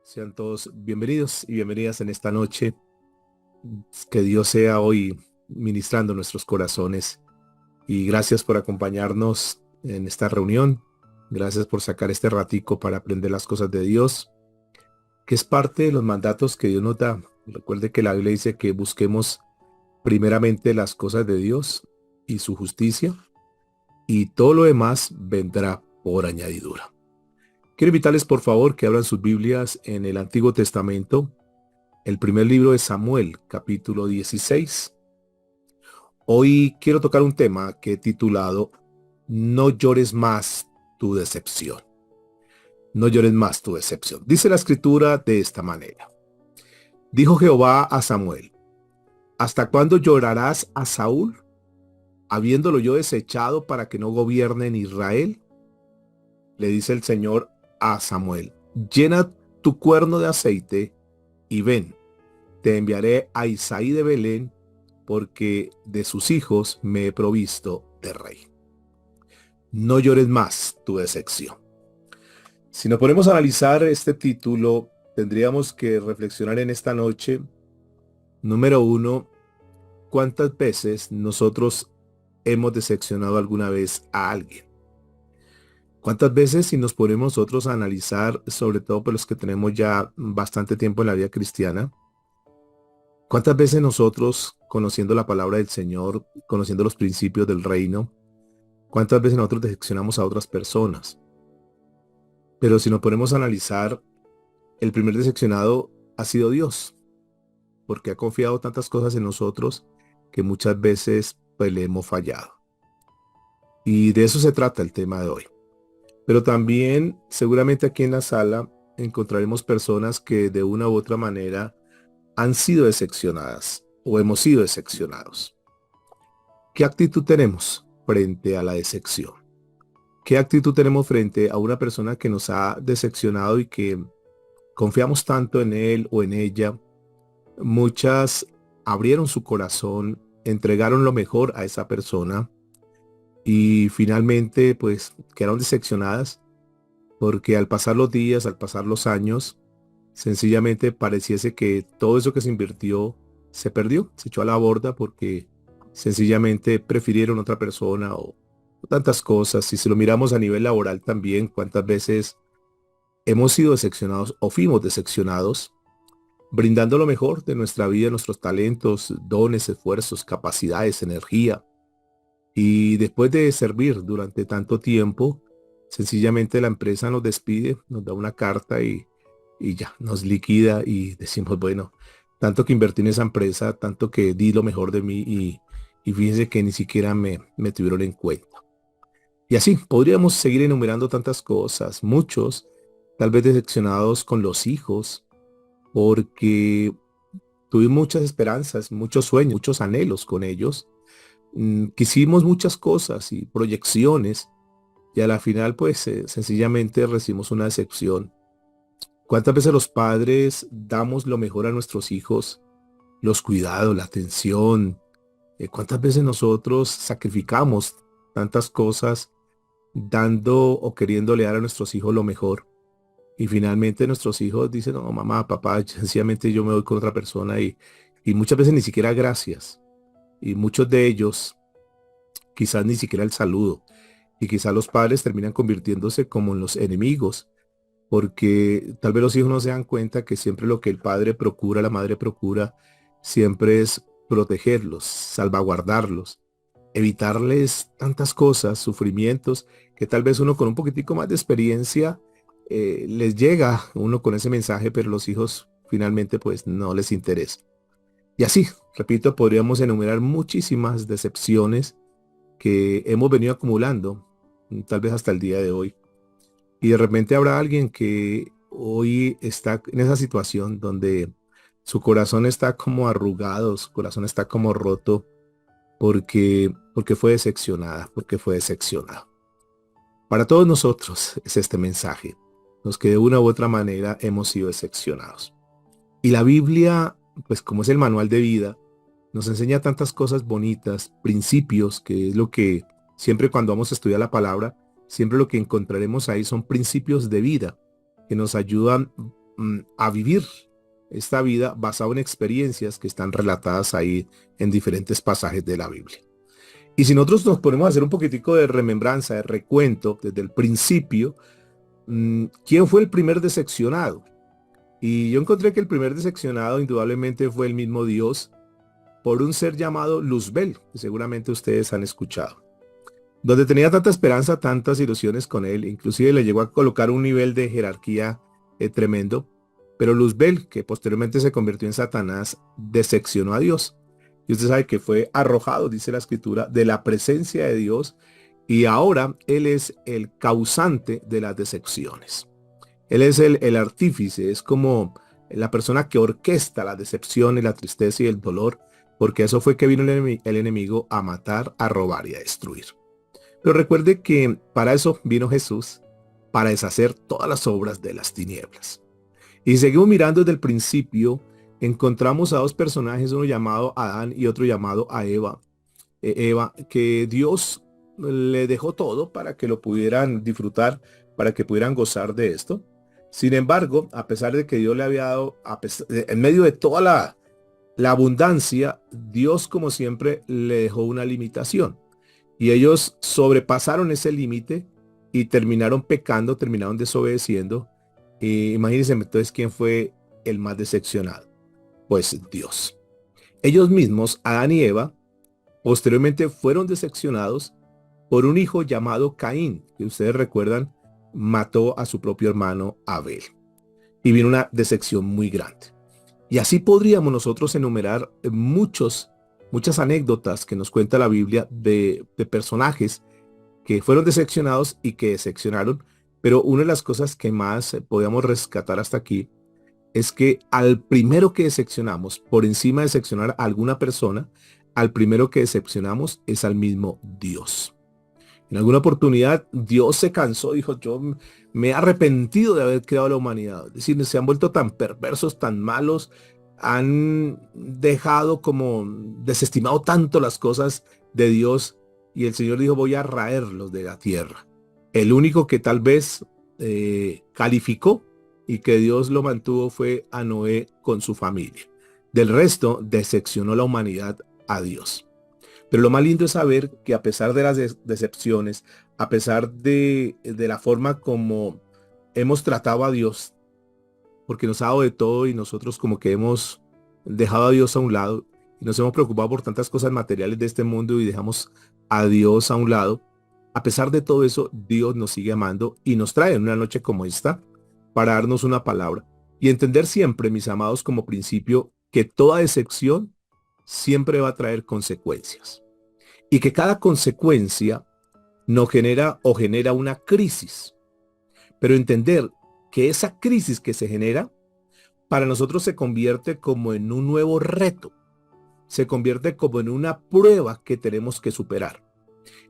Sean todos bienvenidos y bienvenidas en esta noche. Que Dios sea hoy ministrando nuestros corazones. Y gracias por acompañarnos en esta reunión. Gracias por sacar este ratico para aprender las cosas de Dios, que es parte de los mandatos que Dios nos da. Recuerde que la Biblia dice que busquemos primeramente las cosas de Dios y su justicia, y todo lo demás vendrá por añadidura. Quiero invitarles por favor que abran sus Biblias en el Antiguo Testamento, el primer libro de Samuel, capítulo 16. Hoy quiero tocar un tema que he titulado No llores más tu decepción. No llores más tu decepción. Dice la escritura de esta manera. Dijo Jehová a Samuel, ¿hasta cuándo llorarás a Saúl, habiéndolo yo desechado para que no gobierne en Israel? Le dice el Señor a Samuel, llena tu cuerno de aceite y ven, te enviaré a Isaí de Belén, porque de sus hijos me he provisto de rey. No llores más tu decepción. Si nos ponemos a analizar este título, tendríamos que reflexionar en esta noche. Número uno, ¿cuántas veces nosotros hemos decepcionado alguna vez a alguien? ¿Cuántas veces, si nos ponemos nosotros a analizar, sobre todo por los que tenemos ya bastante tiempo en la vida cristiana, cuántas veces nosotros, conociendo la palabra del Señor, conociendo los principios del reino, cuántas veces nosotros decepcionamos a otras personas? Pero si nos ponemos a analizar, el primer decepcionado ha sido Dios, porque ha confiado tantas cosas en nosotros que muchas veces pues le hemos fallado. Y de eso se trata el tema de hoy. Pero también seguramente aquí en la sala encontraremos personas que de una u otra manera han sido decepcionadas o hemos sido decepcionados. ¿Qué actitud tenemos frente a la decepción? ¿Qué actitud tenemos frente a una persona que nos ha decepcionado y que confiamos tanto en él o en ella? Muchas abrieron su corazón, entregaron lo mejor a esa persona y finalmente pues quedaron decepcionadas porque al pasar los días, al pasar los años, sencillamente pareciese que todo eso que se invirtió se perdió, se echó a la borda porque sencillamente prefirieron otra persona o tantas cosas. Si se lo miramos a nivel laboral también, cuántas veces hemos sido decepcionados o fuimos decepcionados brindando lo mejor de nuestra vida, nuestros talentos, dones, esfuerzos, capacidades, energía. Y después de servir durante tanto tiempo, sencillamente la empresa nos despide, nos da una carta y ya, nos liquida y decimos, bueno, tanto que invertí en esa empresa, tanto que di lo mejor de mí y fíjense que ni siquiera me tuvieron en cuenta. Y así, podríamos seguir enumerando tantas cosas, muchos, tal vez decepcionados con los hijos, porque tuvimos muchas esperanzas, muchos sueños, muchos anhelos con ellos. Quisimos muchas cosas y proyecciones y a la final pues sencillamente recibimos una decepción. ¿Cuántas veces los padres damos lo mejor a nuestros hijos? Los cuidados, la atención. ¿Cuántas veces nosotros sacrificamos tantas cosas dando o queriéndole dar a nuestros hijos lo mejor? Y finalmente nuestros hijos dicen, no, mamá, papá, sencillamente yo me voy con otra persona y muchas veces ni siquiera gracias. Y muchos de ellos quizás ni siquiera el saludo. Y quizás los padres terminan convirtiéndose como en los enemigos, porque tal vez los hijos no se dan cuenta que siempre lo que el padre procura, la madre procura, siempre es protegerlos, salvaguardarlos, evitarles tantas cosas, sufrimientos, que tal vez uno con un poquitico más de experiencia les llega uno con ese mensaje, pero los hijos finalmente pues no les interesa. Y así, repito, podríamos enumerar muchísimas decepciones que hemos venido acumulando, tal vez hasta el día de hoy. Y de repente habrá alguien que hoy está en esa situación donde su corazón está como arrugado, su corazón está como roto porque fue decepcionada, porque fue decepcionado. Para todos nosotros es este mensaje, los que de una u otra manera hemos sido decepcionados. Y la Biblia, pues como es el manual de vida, nos enseña tantas cosas bonitas, principios, que es lo que siempre cuando vamos a estudiar la palabra, siempre lo que encontraremos ahí son principios de vida que nos ayudan a vivir esta vida basada en experiencias que están relatadas ahí en diferentes pasajes de la Biblia. Y si nosotros nos ponemos a hacer un poquitico de remembranza, de recuento desde el principio, ¿quién fue el primer decepcionado? Y yo encontré que el primer decepcionado indudablemente fue el mismo Dios por un ser llamado Luzbel, que seguramente ustedes han escuchado. Donde tenía tanta esperanza, tantas ilusiones con él, inclusive le llegó a colocar un nivel de jerarquía tremendo, pero Luzbel, que posteriormente se convirtió en Satanás, decepcionó a Dios. Y usted sabe que fue arrojado, dice la escritura, de la presencia de Dios, y ahora él es el causante de las decepciones. Él es el artífice, es como la persona que orquesta la decepción y la tristeza y el dolor, porque eso fue que vino el enemigo a matar, a robar y a destruir. Pero recuerde que para eso vino Jesús, para deshacer todas las obras de las tinieblas. Y seguimos mirando desde el principio, encontramos a dos personajes, uno llamado Adán y otro llamado a Eva. Eva, que Dios le dejó todo para que lo pudieran disfrutar, para que pudieran gozar de esto. Sin embargo, a pesar de que Dios le había dado, en medio de toda la abundancia, Dios como siempre le dejó una limitación. Y ellos sobrepasaron ese límite y terminaron pecando, terminaron desobedeciendo. Imagínense entonces quién fue el más decepcionado. Pues Dios. Ellos mismos, Adán y Eva, posteriormente fueron decepcionados por un hijo llamado Caín, que ustedes recuerdan, mató a su propio hermano Abel. Y vino una decepción muy grande. Y así podríamos nosotros enumerar muchas anécdotas que nos cuenta la Biblia de personajes que fueron decepcionados y que decepcionaron. Pero una de las cosas que más podemos rescatar hasta aquí es que al primero que decepcionamos, por encima de decepcionar a alguna persona, al primero que decepcionamos es al mismo Dios. En alguna oportunidad Dios se cansó, dijo, yo me he arrepentido de haber creado la humanidad. Es decir, se han vuelto tan perversos, tan malos, han dejado como desestimado tanto las cosas de Dios, y el Señor dijo, voy a raerlos de la tierra. El único que tal vez calificó y que Dios lo mantuvo fue a Noé con su familia. Del resto, decepcionó la humanidad a Dios. Pero lo más lindo es saber que a pesar de las decepciones, a pesar de la forma como hemos tratado a Dios, porque nos ha dado de todo y nosotros como que hemos dejado a Dios a un lado y nos hemos preocupado por tantas cosas materiales de este mundo y dejamos a Dios a un lado, a pesar de todo eso, Dios nos sigue amando y nos trae en una noche como esta para darnos una palabra y entender siempre, mis amados, como principio, que toda decepción siempre va a traer consecuencias y que cada consecuencia nos genera una crisis, pero entender que esa crisis que se genera para nosotros se convierte como en un nuevo reto, se convierte como en una prueba que tenemos que superar.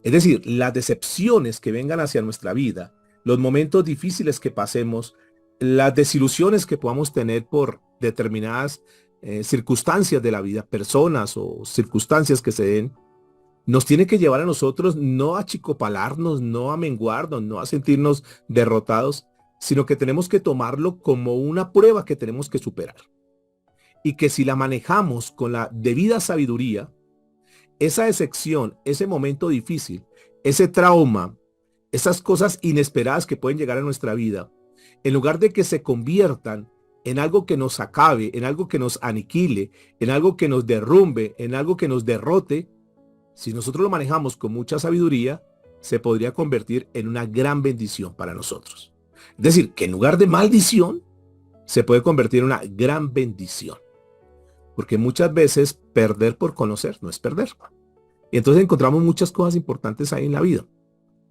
Es decir, las decepciones que vengan hacia nuestra vida, los momentos difíciles que pasemos, las desilusiones que podamos tener por determinadas circunstancias de la vida, personas o circunstancias que se den, nos tiene que llevar a nosotros no a achicopalarnos, no a menguarnos, no a sentirnos derrotados, sino que tenemos que tomarlo como una prueba que tenemos que superar. Y que si la manejamos con la debida sabiduría, esa decepción, ese momento difícil, ese trauma, esas cosas inesperadas que pueden llegar a nuestra vida, en lugar de que se conviertan en algo que nos acabe, en algo que nos aniquile, en algo que nos derrumbe, en algo que nos derrote, si nosotros lo manejamos con mucha sabiduría, se podría convertir en una gran bendición para nosotros. Es decir, que en lugar de maldición, se puede convertir en una gran bendición. Porque muchas veces perder por conocer no es perder. Y entonces encontramos muchas cosas importantes ahí en la vida.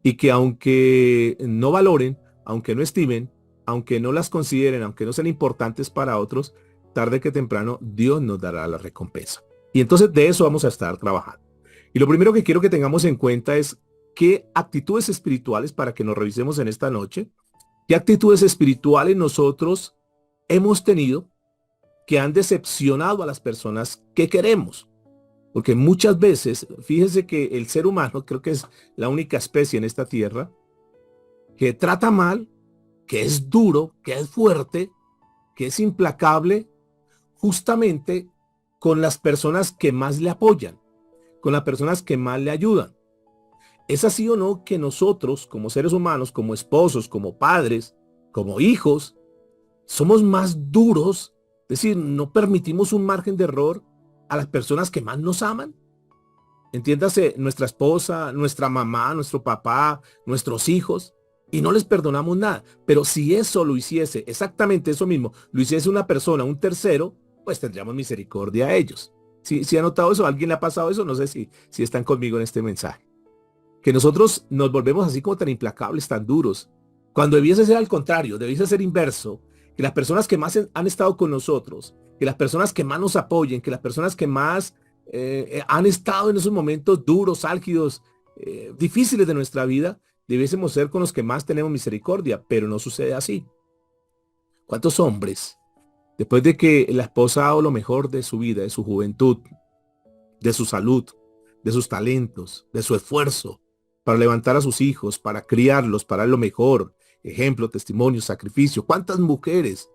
Y que aunque no valoren, aunque no estimen, aunque no las consideren, aunque no sean importantes para otros, tarde que temprano Dios nos dará la recompensa. Y entonces de eso vamos a estar trabajando. Y lo primero que quiero que tengamos en cuenta es qué actitudes espirituales, para que nos revisemos en esta noche, qué actitudes espirituales nosotros hemos tenido que han decepcionado a las personas que queremos. Porque muchas veces, fíjese que el ser humano creo que es la única especie en esta tierra que trata mal, que es duro, que es fuerte, que es implacable justamente con las personas que más le apoyan, con las personas que más le ayudan. ¿Es así o no que nosotros, como seres humanos, como esposos, como padres, como hijos, somos más duros? Es decir, no permitimos un margen de error a las personas que más nos aman. Entiéndase, nuestra esposa, nuestra mamá, nuestro papá, nuestros hijos, y no les perdonamos nada. Pero si eso lo hiciese, exactamente eso mismo, lo hiciese una persona, un tercero, pues tendríamos misericordia a ellos. ¿Sí ha notado eso? ¿A alguien le ha pasado eso? No sé si están conmigo en este mensaje. Que nosotros nos volvemos así como tan implacables, tan duros, cuando debiese ser al contrario, debiese ser inverso, que las personas que más han estado con nosotros, que las personas que más nos apoyen, que las personas que más han estado en esos momentos duros, álgidos, difíciles de nuestra vida, debiésemos ser con los que más tenemos misericordia, pero no sucede así. ¿Cuántos hombres, después de que la esposa ha dado lo mejor de su vida, de su juventud, de su salud, de sus talentos, de su esfuerzo, para levantar a sus hijos, para criarlos, para dar lo mejor, ejemplo, testimonio, sacrificio? ¿Cuántas mujeres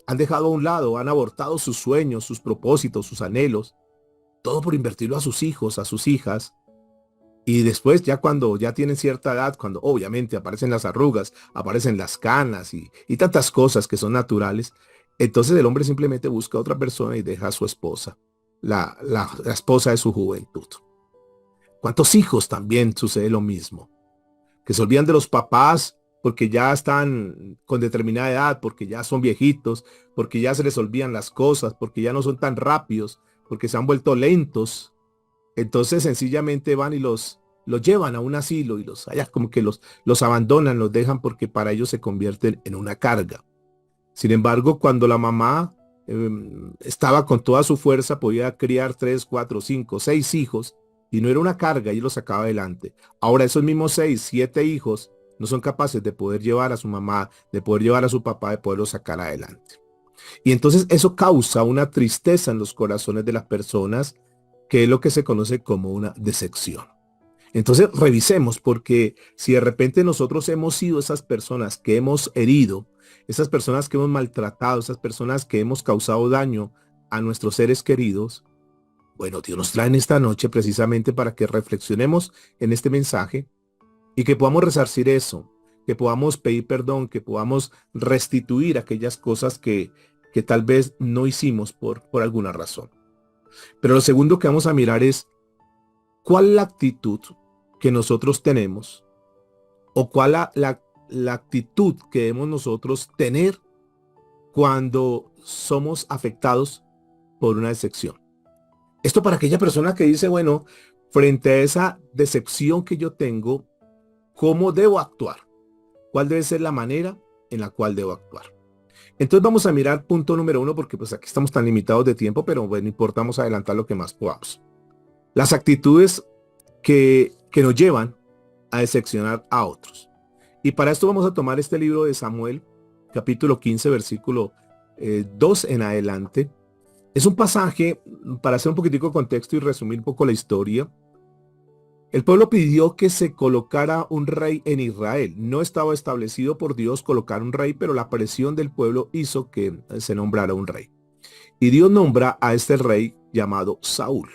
han dejado a un lado, han abortado sus sueños, sus propósitos, sus anhelos, todo por invertirlo a sus hijos, a sus hijas? Y después, ya cuando ya tienen cierta edad, cuando obviamente aparecen las arrugas, aparecen las canas y tantas cosas que son naturales, entonces el hombre simplemente busca a otra persona y deja a su esposa, la esposa de su juventud. ¿Cuántos hijos también sucede lo mismo? Que se olvidan de los papás porque ya están con determinada edad, porque ya son viejitos, porque ya se les olvidan las cosas, porque ya no son tan rápidos, porque se han vuelto lentos. Entonces sencillamente van y los llevan a un asilo y allá como que los abandonan, los dejan porque para ellos se convierten en una carga. Sin embargo, cuando la mamá estaba con toda su fuerza, podía criar 3, 4, 5, 6 hijos y no era una carga y los sacaba adelante. Ahora esos mismos 6, 7 hijos no son capaces de poder llevar a su mamá, de poder llevar a su papá, de poderlos sacar adelante. Y entonces eso causa una tristeza en los corazones de las personas, que es lo que se conoce como una decepción. Entonces revisemos, porque si de repente nosotros hemos sido esas personas que hemos herido, esas personas que hemos maltratado, esas personas que hemos causado daño a nuestros seres queridos, bueno, Dios nos trae en esta noche precisamente para que reflexionemos en este mensaje y que podamos resarcir eso, que podamos pedir perdón, que podamos restituir aquellas cosas que tal vez no hicimos por alguna razón. Pero lo segundo que vamos a mirar es cuál es la actitud que nosotros tenemos, o cuál la actitud que debemos nosotros tener cuando somos afectados por una decepción. Esto para aquella persona que dice, bueno, frente a esa decepción que yo tengo, ¿cómo debo actuar? ¿Cuál debe ser la manera en la cual debo actuar? Entonces vamos a mirar punto número 1, porque pues aquí estamos tan limitados de tiempo, pero bueno, importamos adelantar lo que más podamos. Las actitudes que nos llevan a decepcionar a otros. Y para esto vamos a tomar este libro de Samuel, capítulo 15, versículo 2 en adelante. Es un pasaje, para hacer un poquitico de contexto y resumir un poco la historia. El pueblo pidió que se colocara un rey en Israel. No estaba establecido por Dios colocar un rey, pero la presión del pueblo hizo que se nombrara un rey. Y Dios nombra a este rey llamado Saúl.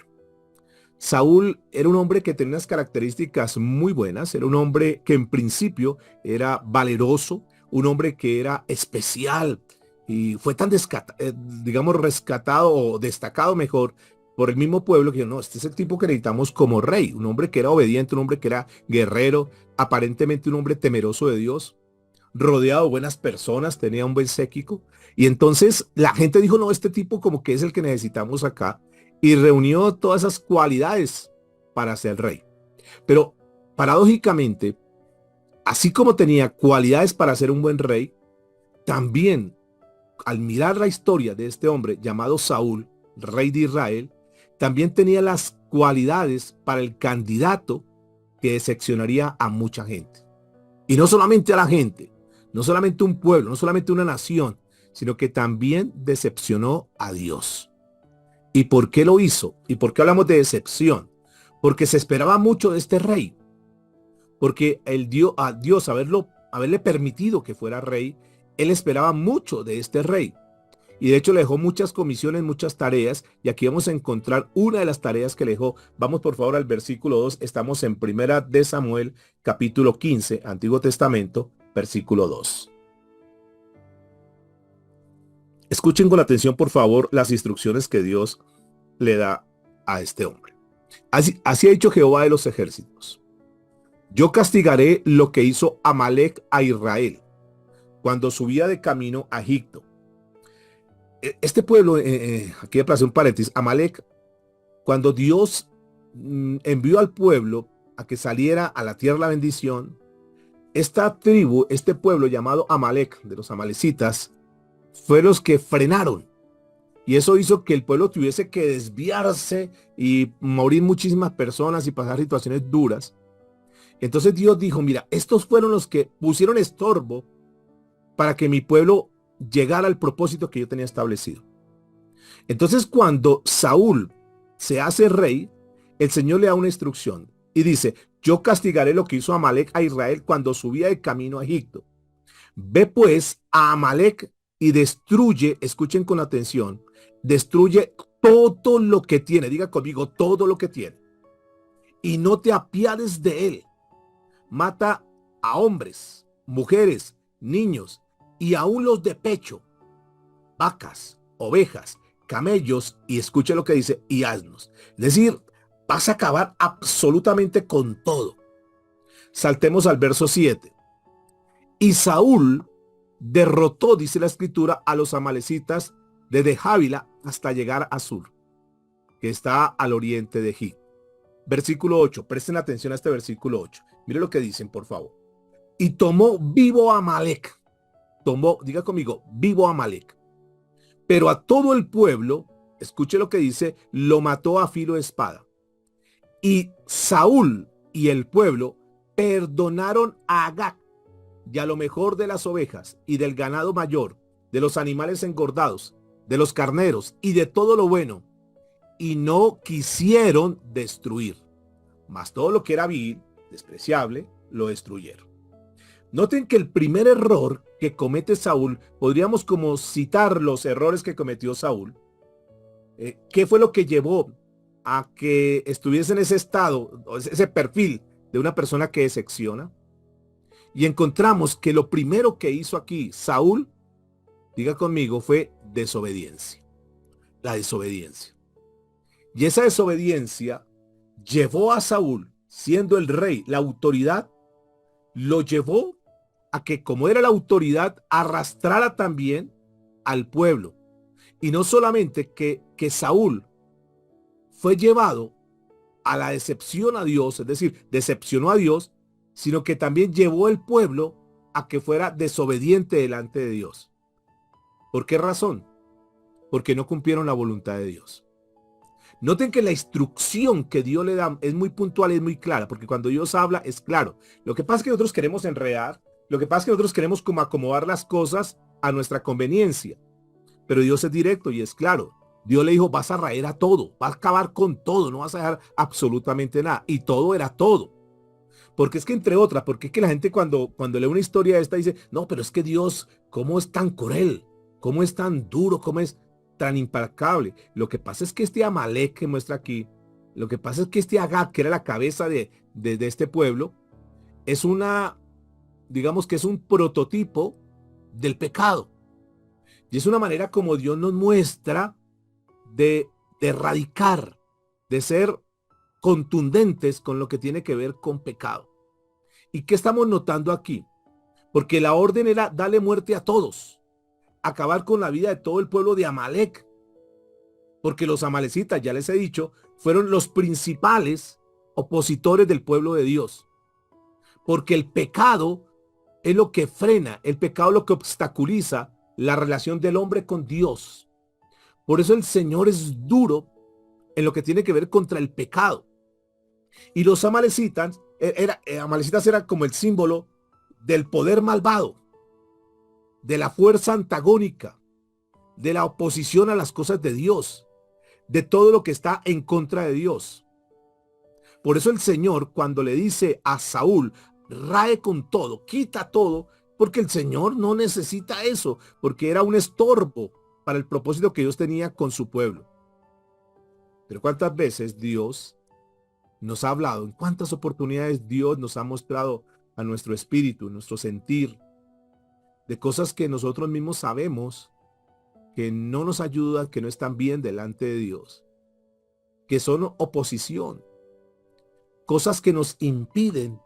Saúl era un hombre que tenía unas características muy buenas. Era un hombre que en principio era valeroso, un hombre que era especial y fue tan digamos rescatado o destacado mejor por el mismo pueblo que no, este es el tipo que necesitamos como rey, un hombre que era obediente, un hombre que era guerrero, aparentemente un hombre temeroso de Dios, rodeado de buenas personas, tenía un buen séquito. Y entonces la gente dijo, no, este tipo como que es el que necesitamos acá, y reunió todas esas cualidades para ser rey. Pero paradójicamente, así como tenía cualidades para ser un buen rey, también al mirar la historia de este hombre llamado Saúl, rey de Israel, también tenía las cualidades para el candidato que decepcionaría a mucha gente. Y no solamente a la gente, no solamente un pueblo, no solamente una nación, sino que también decepcionó a Dios. ¿Y por qué lo hizo? ¿Y por qué hablamos de decepción? Porque se esperaba mucho de este rey. Porque a Dios haberle permitido que fuera rey, él esperaba mucho de este rey. Y de hecho le dejó muchas comisiones, muchas tareas. Y aquí vamos a encontrar una de las tareas que le dejó. Vamos por favor al versículo 2. Estamos en Primera de Samuel, capítulo 15, Antiguo Testamento, versículo 2. Escuchen con atención, por favor, las instrucciones que Dios le da a este hombre. Así ha dicho Jehová de los ejércitos: yo castigaré lo que hizo Amalec a Israel cuando subía de camino a Egipto. Este pueblo, aquí voy a hacer un paréntesis, Amalec, cuando Dios envió al pueblo a que saliera a la tierra de la bendición, esta tribu, este pueblo llamado Amalec, de los amalecitas, fue los que frenaron. Y eso hizo que el pueblo tuviese que desviarse y morir muchísimas personas y pasar situaciones duras. Entonces Dios dijo, mira, estos fueron los que pusieron estorbo para que mi pueblo llegara al propósito que yo tenía establecido. Entonces cuando Saúl se hace rey, el Señor le da una instrucción y dice, yo castigaré lo que hizo Amalec a Israel cuando subía de camino a Egipto. Ve pues a Amalec y destruye, escuchen con atención, destruye todo lo que tiene, diga conmigo, todo lo que tiene. Y no te apiades de él. Mata a hombres, mujeres, niños y aún los de pecho, vacas, ovejas, camellos y escuche lo que dice, y asnos. Es decir, vas a acabar absolutamente con todo. Saltemos al verso 7. Y Saúl derrotó, dice la escritura, a los amalecitas desde Jávila hasta llegar a Sur, que está al oriente de Egipto. Versículo 8, presten atención a este versículo 8. Mire lo que dicen, por favor. Y tomó vivo a Amalec. Tomó, diga conmigo, vivo a Amalec. Pero a todo el pueblo, escuche lo que dice, lo mató a filo de espada. Y Saúl y el pueblo perdonaron a Agag y a lo mejor de las ovejas y del ganado mayor, de los animales engordados, de los carneros y de todo lo bueno, y no quisieron destruir. Mas todo lo que era vil, despreciable, lo destruyeron. Noten que el primer error que comete Saúl, podríamos como citar los errores que cometió Saúl. ¿Qué fue lo que llevó a que estuviese en ese estado, ese perfil de una persona que decepciona? Y encontramos que lo primero que hizo aquí Saúl, diga conmigo, fue desobediencia. La desobediencia. Y esa desobediencia llevó a Saúl, siendo el rey, la autoridad, lo llevó a que, como era la autoridad, arrastrara también al pueblo. Y no solamente que Saúl fue llevado a la decepción a Dios, es decir, decepcionó a Dios, sino que también llevó el pueblo a que fuera desobediente delante de Dios. ¿Por qué razón? Porque no cumplieron la voluntad de Dios. Noten que la instrucción que Dios le da es muy puntual, es muy clara, porque cuando Dios habla es claro. Lo que pasa es que nosotros queremos enredar, lo que pasa es que nosotros queremos como acomodar las cosas a nuestra conveniencia. Pero Dios es directo y es claro. Dios le dijo, vas a raer a todo, vas a acabar con todo, no vas a dejar absolutamente nada. Y todo era todo. Porque es que entre otras, porque es que la gente cuando lee una historia esta dice, no, pero es que Dios, ¿cómo es tan cruel? ¿Cómo es tan duro? ¿Cómo es tan implacable? Lo que pasa es que este Amalec que muestra aquí, lo que pasa es que este Agag, que era la cabeza de este pueblo, es digamos que es un prototipo del pecado. Y es una manera como Dios nos muestra de erradicar, de ser contundentes con lo que tiene que ver con pecado. ¿Y qué estamos notando aquí? Porque la orden era darle muerte a todos, acabar con la vida de todo el pueblo de Amalec. Porque los amalecitas, ya les he dicho, fueron los principales opositores del pueblo de Dios. Porque el pecado es lo que frena, el pecado es lo que obstaculiza la relación del hombre con Dios. Por eso el Señor es duro en lo que tiene que ver contra el pecado. Y los amalecitas, amalecitas eran como el símbolo del poder malvado, de la fuerza antagónica, de la oposición a las cosas de Dios, de todo lo que está en contra de Dios. Por eso el Señor, cuando le dice a Saúl, rae con todo, quita todo, porque el Señor no necesita eso, porque era un estorbo para el propósito que Dios tenía con su pueblo. Pero ¿cuántas veces Dios nos ha hablado? ¿En cuántas oportunidades Dios nos ha mostrado a nuestro espíritu, nuestro sentir, de cosas que nosotros mismos sabemos que no nos ayudan, que no están bien delante de Dios, que son oposición, cosas que nos impiden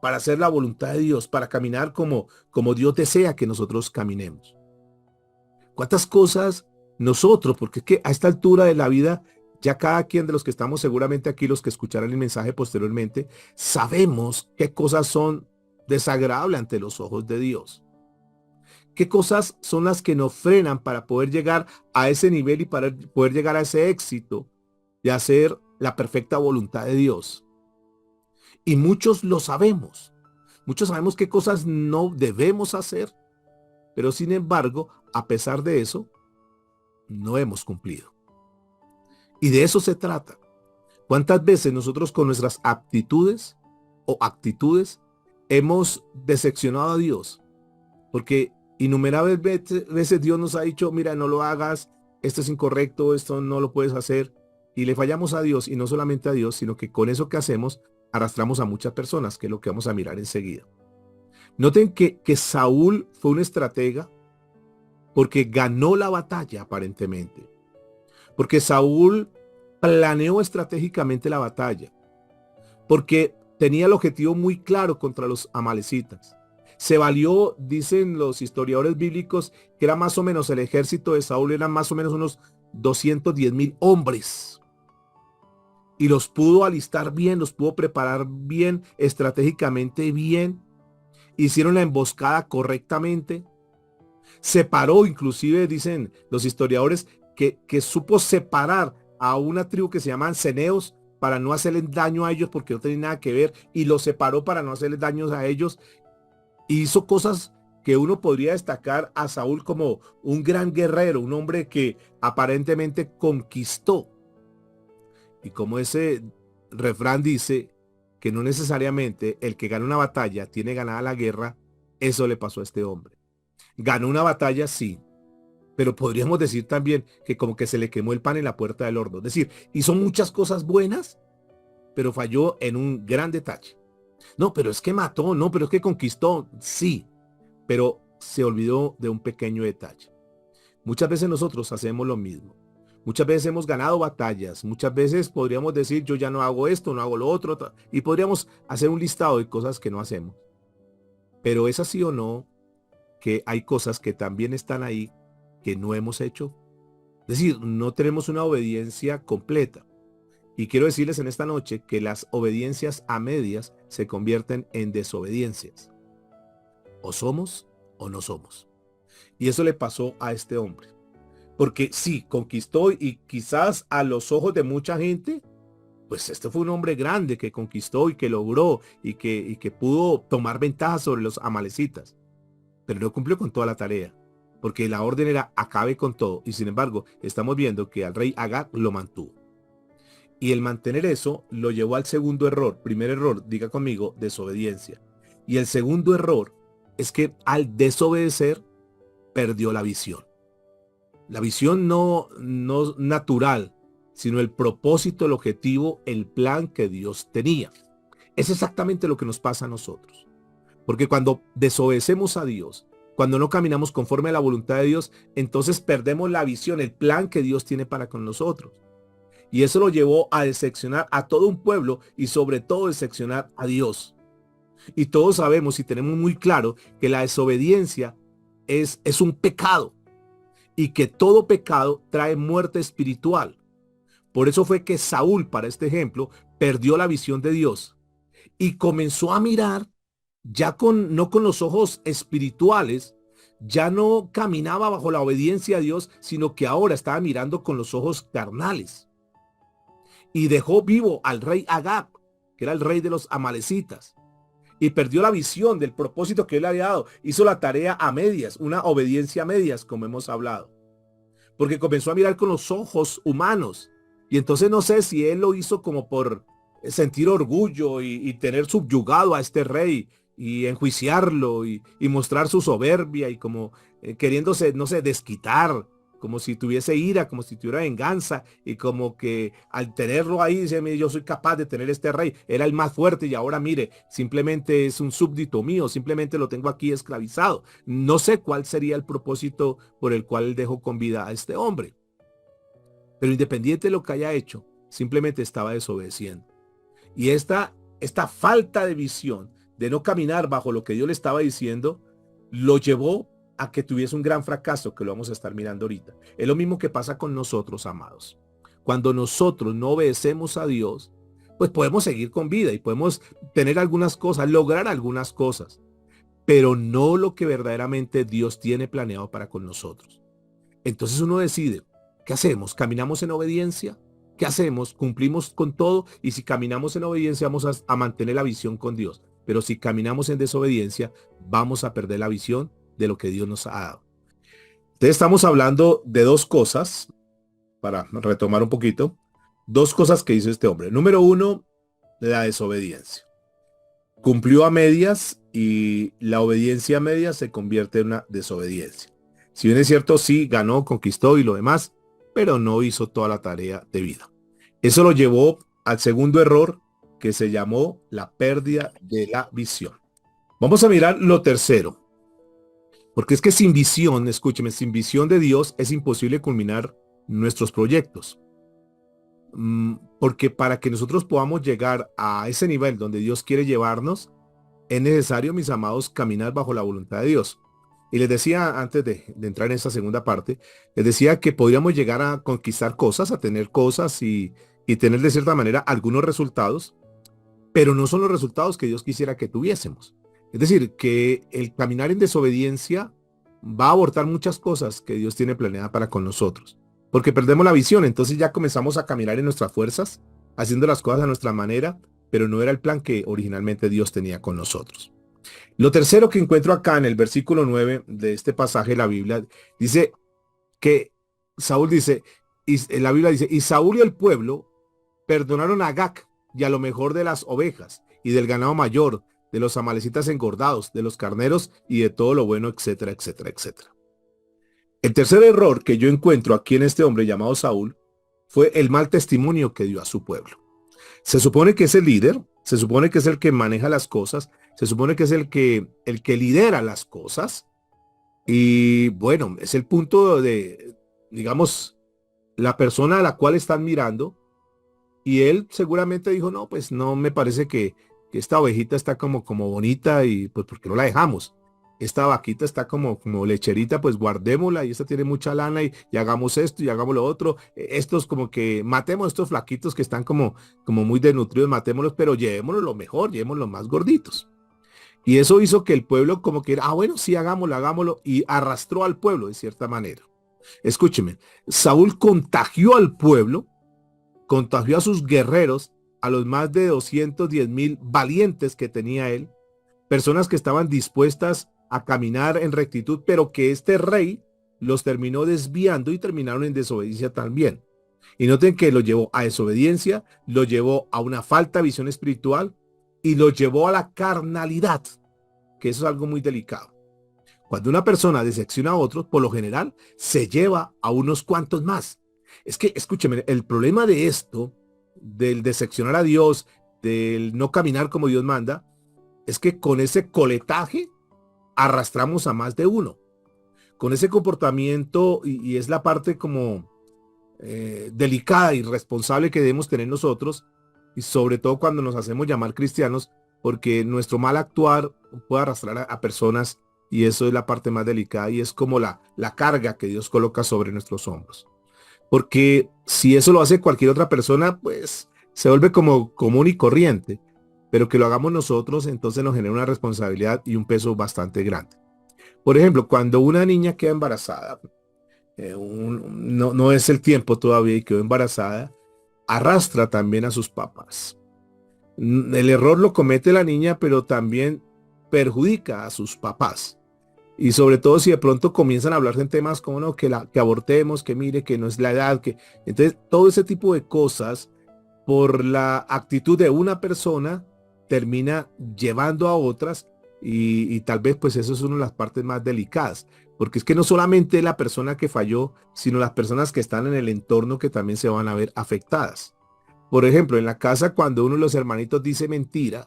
para hacer la voluntad de Dios, para caminar como Dios desea que nosotros caminemos? ¿Cuántas cosas nosotros, porque es que a esta altura de la vida, ya cada quien de los que estamos seguramente aquí, los que escucharán el mensaje posteriormente, sabemos qué cosas son desagradables ante los ojos de Dios? ¿Qué cosas son las que nos frenan para poder llegar a ese nivel y para poder llegar a ese éxito de hacer la perfecta voluntad de Dios? Y muchos lo sabemos. Muchos sabemos qué cosas no debemos hacer, pero sin embargo, a pesar de eso, no hemos cumplido. Y de eso se trata. ¿Cuántas veces nosotros con nuestras aptitudes o actitudes hemos decepcionado a Dios? Porque innumerables veces Dios nos ha dicho, mira, no lo hagas, esto es incorrecto, esto no lo puedes hacer. Y le fallamos a Dios, y no solamente a Dios, sino que con eso que hacemos arrastramos a muchas personas, que es lo que vamos a mirar enseguida. Noten que Saúl fue un estratega porque ganó la batalla aparentemente. Porque Saúl planeó estratégicamente la batalla. Porque tenía el objetivo muy claro contra los amalecitas. Se valió, dicen los historiadores bíblicos, que era más o menos el ejército de Saúl, eran más o menos unos 210,000 hombres. Y los pudo alistar bien, los pudo preparar bien, estratégicamente bien. Hicieron la emboscada correctamente. Separó, inclusive dicen los historiadores, que supo separar a una tribu que se llaman ceneos para no hacerle daño a ellos porque no tenían nada que ver, y los separó para no hacerles daños a ellos. Y hizo cosas que uno podría destacar a Saúl como un gran guerrero, un hombre que aparentemente conquistó. Y como ese refrán dice, que no necesariamente el que gana una batalla tiene ganada la guerra, eso le pasó a este hombre. Ganó una batalla, sí, pero podríamos decir también que como que se le quemó el pan en la puerta del horno. Es decir, hizo muchas cosas buenas, pero falló en un gran detalle. No, pero es que mató, no, pero es que conquistó, sí, pero se olvidó de un pequeño detalle. Muchas veces nosotros hacemos lo mismo. Muchas veces hemos ganado batallas, muchas veces podríamos decir, yo ya no hago esto, no hago lo otro, y podríamos hacer un listado de cosas que no hacemos. Pero ¿es así o no que hay cosas que también están ahí que no hemos hecho? Es decir, no tenemos una obediencia completa. Y quiero decirles en esta noche que las obediencias a medias se convierten en desobediencias. O somos o no somos. Y eso le pasó a este hombre. Porque sí, conquistó, y quizás a los ojos de mucha gente, pues este fue un hombre grande que conquistó y que logró y que pudo tomar ventaja sobre los amalecitas. Pero no cumplió con toda la tarea, porque la orden era acabe con todo. Y sin embargo, estamos viendo que al rey Agag lo mantuvo. Y el mantener eso lo llevó al segundo error. Primer error, diga conmigo, desobediencia. Y el segundo error es que al desobedecer perdió la visión. La visión no natural, sino el propósito, el objetivo, el plan que Dios tenía. Es exactamente lo que nos pasa a nosotros. Porque cuando desobedecemos a Dios, cuando no caminamos conforme a la voluntad de Dios, entonces perdemos la visión, el plan que Dios tiene para con nosotros. Y eso lo llevó a decepcionar a todo un pueblo y sobre todo decepcionar a Dios. Y todos sabemos y tenemos muy claro que la desobediencia es un pecado. Y que todo pecado trae muerte espiritual. Por eso fue que Saúl, para este ejemplo, perdió la visión de Dios y comenzó a mirar ya no con los ojos espirituales, ya no caminaba bajo la obediencia a Dios, sino que ahora estaba mirando con los ojos carnales. Y dejó vivo al rey Agag, que era el rey de los amalecitas. Y perdió la visión del propósito que él le había dado. Hizo la tarea a medias, una obediencia a medias, como hemos hablado. Porque comenzó a mirar con los ojos humanos. Y entonces no sé si él lo hizo como por sentir orgullo y tener subyugado a este rey y enjuiciarlo y mostrar su soberbia y como queriéndose, no sé, desquitar. como si tuviese ira, como si tuviera venganza, y como que al tenerlo ahí, dice, "Mire, yo soy capaz de tener este rey, era el más fuerte y ahora mire, simplemente es un súbdito mío, simplemente lo tengo aquí esclavizado". No sé cuál sería el propósito por el cual él dejó con vida a este hombre, pero independiente de lo que haya hecho, simplemente estaba desobedeciendo. Y esta falta de visión, de no caminar bajo lo que Dios le estaba diciendo, lo llevó a que tuviese un gran fracaso, que lo vamos a estar mirando ahorita. Es lo mismo que pasa con nosotros, amados. Cuando nosotros no obedecemos a Dios, pues podemos seguir con vida y podemos tener algunas cosas, lograr algunas cosas, pero no lo que verdaderamente Dios tiene planeado para con nosotros. Entonces uno decide, ¿qué hacemos? ¿Caminamos en obediencia? ¿Qué hacemos? ¿Cumplimos con todo? Y si caminamos en obediencia, vamos a mantener la visión con Dios. Pero si caminamos en desobediencia, vamos a perder la visión de lo que Dios nos ha dado. Entonces estamos hablando de dos cosas, para retomar un poquito, dos cosas que hizo este hombre. Número uno, la desobediencia. Cumplió a medias y la obediencia a medias se convierte en una desobediencia. Si bien es cierto, sí, ganó, conquistó y lo demás, pero no hizo toda la tarea debida. Eso lo llevó al segundo error, que se llamó la pérdida de la visión. Vamos a mirar lo tercero, porque es que sin visión, escúcheme, sin visión de Dios es imposible culminar nuestros proyectos. Porque para que nosotros podamos llegar a ese nivel donde Dios quiere llevarnos, es necesario, mis amados, caminar bajo la voluntad de Dios. Y les decía antes de entrar en esta segunda parte, les decía que podríamos llegar a conquistar cosas, a tener cosas y tener de cierta manera algunos resultados, pero no son los resultados que Dios quisiera que tuviésemos. Es decir, que el caminar en desobediencia va a abortar muchas cosas que Dios tiene planeada para con nosotros. Porque perdemos la visión, entonces ya comenzamos a caminar en nuestras fuerzas, haciendo las cosas a nuestra manera, pero no era el plan que originalmente Dios tenía con nosotros. Lo tercero que encuentro acá en el versículo 9 de este pasaje de la Biblia, dice que Saúl dice, y la Biblia dice, y Saúl y el pueblo perdonaron a Agag y a lo mejor de las ovejas y del ganado mayor, de los amalecitas engordados, de los carneros y de todo lo bueno, etcétera, etcétera, etcétera. El tercer error que yo encuentro aquí en este hombre llamado Saúl fue el mal testimonio que dio a su pueblo. Se supone que es el líder, se supone que es el que maneja las cosas, se supone que es el que lidera las cosas. Y bueno, es el punto de, digamos, la persona a la cual están mirando. Y él seguramente dijo, no, pues no me parece que esta ovejita está como bonita y pues ¿por qué no la dejamos? Esta vaquita está como lecherita, pues guardémosla y esta tiene mucha lana y hagamos esto y hagamos lo otro. Estos como que matemos estos flaquitos que están como muy desnutridos, matémoslos, pero llevémoslos lo mejor, llevémoslos los más gorditos. Y eso hizo que el pueblo como que, bueno, sí, hagámoslo, hagámoslo, y arrastró al pueblo de cierta manera. Escúcheme, Saúl contagió a sus guerreros, a los más de 210,000 valientes que tenía él, personas que estaban dispuestas a caminar en rectitud, pero que este rey los terminó desviando y terminaron en desobediencia también. Y noten que lo llevó a desobediencia, lo llevó a una falta de visión espiritual y lo llevó a la carnalidad, que eso es algo muy delicado. Cuando una persona decepciona a otros, por lo general, se lleva a unos cuantos más. Es que, escúcheme, el problema de esto, del decepcionar a Dios, del no caminar como Dios manda, es que con ese coletaje arrastramos a más de uno. Con ese comportamiento, y es la parte como delicada y responsable que debemos tener nosotros, y sobre todo cuando nos hacemos llamar cristianos, porque nuestro mal actuar puede arrastrar a personas, y eso es la parte más delicada, y es como la carga que Dios coloca sobre nuestros hombros. Porque si eso lo hace cualquier otra persona, pues se vuelve como común y corriente, pero que lo hagamos nosotros, entonces nos genera una responsabilidad y un peso bastante grande. Por ejemplo, cuando una niña queda embarazada, no es el tiempo todavía y quedó embarazada, arrastra también a sus papás. El error lo comete la niña, pero también perjudica a sus papás. Y sobre todo si de pronto comienzan a hablar en temas como no, que abortemos, que mire, que no es la edad, que entonces todo ese tipo de cosas por la actitud de una persona termina llevando a otras y tal vez pues eso es una de las partes más delicadas. porque es que no solamente la persona que falló, sino las personas que están en el entorno que también se van a ver afectadas. Por ejemplo, en la casa cuando uno de los hermanitos dice mentira,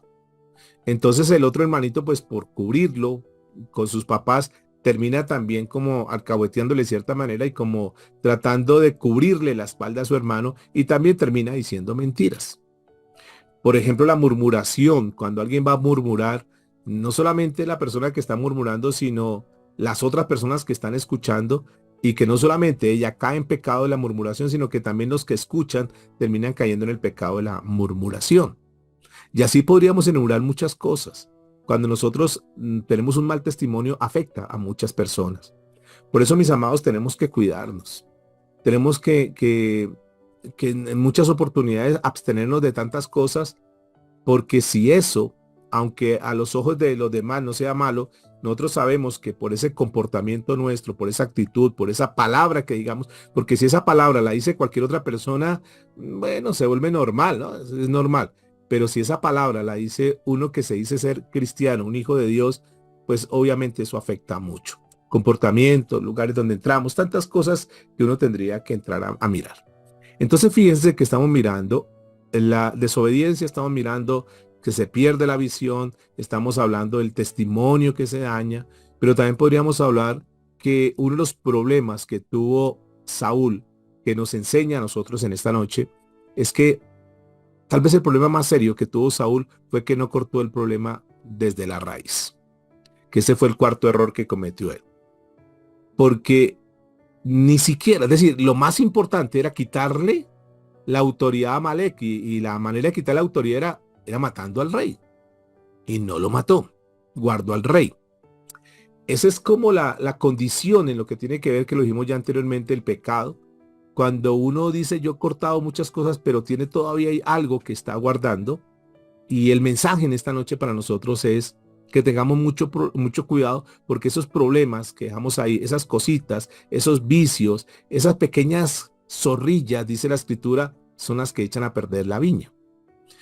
entonces el otro hermanito, pues por cubrirlo con sus papás, termina también como alcahueteándole de cierta manera y como tratando de cubrirle la espalda a su hermano y también termina diciendo mentiras. Por ejemplo, la murmuración, cuando alguien va a murmurar, no solamente la persona que está murmurando, sino las otras personas que están escuchando y que no solamente ella cae en pecado de la murmuración, sino que también los que escuchan terminan cayendo en el pecado de la murmuración. Y así podríamos enumerar muchas cosas. Cuando nosotros tenemos un mal testimonio, afecta a muchas personas. Por eso, mis amados, tenemos que cuidarnos. Tenemos que en muchas oportunidades abstenernos de tantas cosas, porque si eso, aunque a los ojos de los demás no sea malo, nosotros sabemos que por ese comportamiento nuestro, por esa actitud, por esa palabra que digamos, porque si esa palabra la dice cualquier otra persona, bueno, se vuelve normal, ¿no? Es normal. Pero si esa palabra la dice uno que se dice ser cristiano, un hijo de Dios, pues obviamente eso afecta mucho. Comportamiento, lugares donde entramos, tantas cosas que uno tendría que entrar a mirar. Entonces fíjense que estamos mirando la desobediencia, estamos mirando que se pierde la visión, estamos hablando del testimonio que se daña, pero también podríamos hablar que uno de los problemas que tuvo Saúl, que nos enseña a nosotros en esta noche, es que tal vez el problema más serio que tuvo Saúl fue que no cortó el problema desde la raíz, que ese fue el cuarto error que cometió él. Porque ni siquiera, es decir, lo más importante era quitarle la autoridad a Amalek y la manera de quitar la autoridad era matando al rey. Y no lo mató, guardó al rey. Esa es como la condición en lo que tiene que ver, que lo dijimos ya anteriormente, el pecado. Cuando uno dice yo he cortado muchas cosas, pero tiene todavía algo que está guardando. Y el mensaje en esta noche para nosotros es que tengamos mucho cuidado, porque esos problemas que dejamos ahí, esas cositas, esos vicios, esas pequeñas zorrillas, dice la escritura, son las que echan a perder la viña.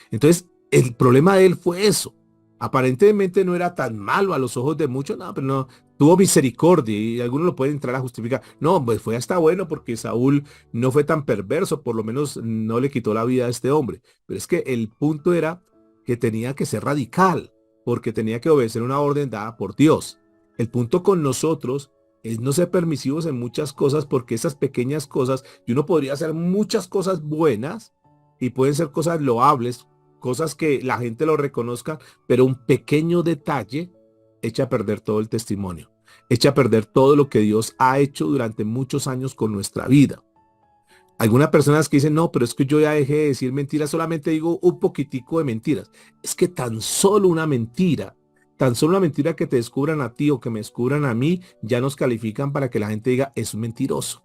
Entonces, el problema de él fue eso. Aparentemente no era tan malo a los ojos de muchos, no, pero no, tuvo misericordia y algunos lo pueden entrar a justificar. No, pues fue hasta bueno porque Saúl no fue tan perverso, por lo menos no le quitó la vida a este hombre. Pero es que el punto era que tenía que ser radical, porque tenía que obedecer una orden dada por Dios. El punto con nosotros es no ser permisivos en muchas cosas, porque esas pequeñas cosas, y uno podría hacer muchas cosas buenas, y pueden ser cosas loables, cosas que la gente lo reconozca, pero un pequeño detalle echa a perder todo el testimonio, echa a perder todo lo que Dios ha hecho durante muchos años con nuestra vida. Algunas personas que dicen, no, pero es que yo ya dejé de decir mentiras, solamente digo un poquitico de mentiras. Es que tan solo una mentira que te descubran a ti o que me descubran a mí, ya nos califican para que la gente diga, es un mentiroso.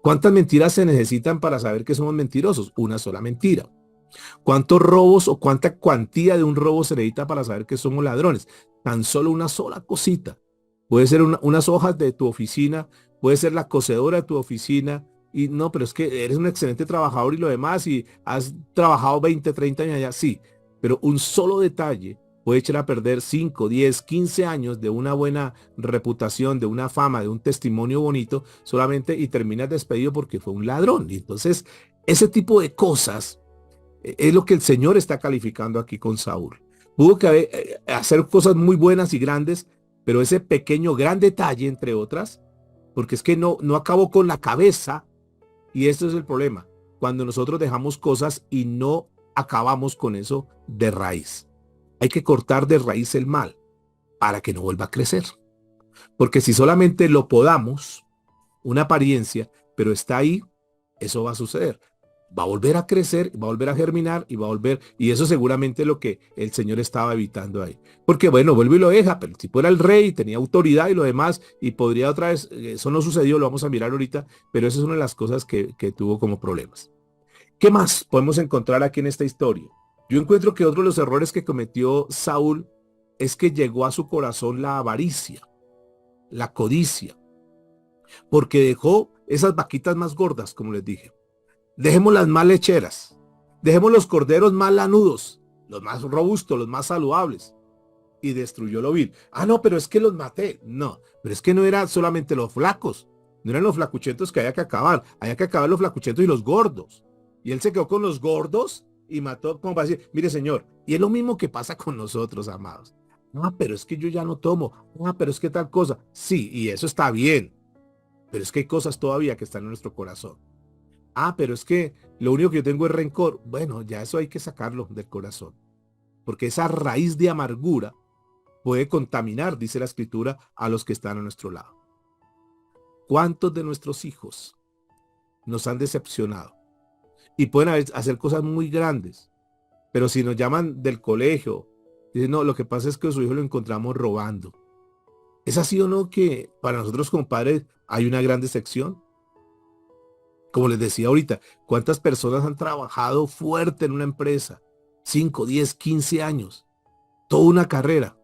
¿Cuántas mentiras se necesitan para saber que somos mentirosos? Una sola mentira. ¿Cuántos robos o cuánta cuantía de un robo se necesita para saber que somos ladrones? Tan solo una sola cosita. Puede ser unas hojas de tu oficina, puede ser la cocedora de tu oficina, y no, pero es que eres un excelente trabajador y lo demás, y has trabajado 20, 30 años allá, sí, pero un solo detalle puede echar a perder 5, 10, 15 años de una buena reputación, de una fama, de un testimonio bonito, solamente y terminas despedido porque fue un ladrón. Y entonces, ese tipo de cosas es lo que el Señor está calificando aquí con Saúl. Pudo que hacer cosas muy buenas y grandes, pero ese pequeño gran detalle, entre otras, porque es que no acabó con la cabeza, y esto es el problema, cuando nosotros dejamos cosas y no acabamos con eso de raíz. Hay que cortar de raíz el mal para que no vuelva a crecer. Porque si solamente lo podamos, una apariencia, pero está ahí, eso va a suceder. Va a volver a crecer, va a volver a germinar y va a volver, y eso seguramente es lo que el Señor estaba evitando ahí. Porque bueno, vuelve y lo deja, pero el tipo era el rey, tenía autoridad y lo demás, y podría otra vez, eso no sucedió, lo vamos a mirar ahorita, pero eso es una de las cosas que tuvo como problemas. ¿Qué más podemos encontrar aquí en esta historia? Yo encuentro que otro de los errores que cometió Saúl es que llegó a su corazón la avaricia, la codicia, porque dejó esas vaquitas más gordas, como les dije. Dejemos las más lecheras. Dejemos los corderos más lanudos, los más robustos, los más saludables. y destruyó lo vil. Ah, no, pero es que los maté. No, pero es que no eran solamente los flacos, no eran los flacuchentos que había que acabar los flacuchentos y los gordos. Y él se quedó con los gordos y mató, como para decir, mire señor, y es lo mismo que pasa con nosotros, amados. Ah, pero es que yo ya no tomo. Ah, pero es que tal cosa. Sí, y eso está bien, pero es que hay cosas todavía que están en nuestro corazón. Ah, pero es que lo único que yo tengo es rencor. Bueno, ya eso hay que sacarlo del corazón, porque esa raíz de amargura puede contaminar, dice la escritura, a los que están a nuestro lado. ¿Cuántos de nuestros hijos nos han decepcionado? Y pueden hacer cosas muy grandes, pero si nos llaman del colegio, dicen, no, lo que pasa es que su hijo lo encontramos robando. ¿Es así o no que para nosotros como padres hay una gran decepción? Como les decía ahorita, ¿cuántas personas han trabajado fuerte en una empresa? 5, 10, 15 años, toda una carrera,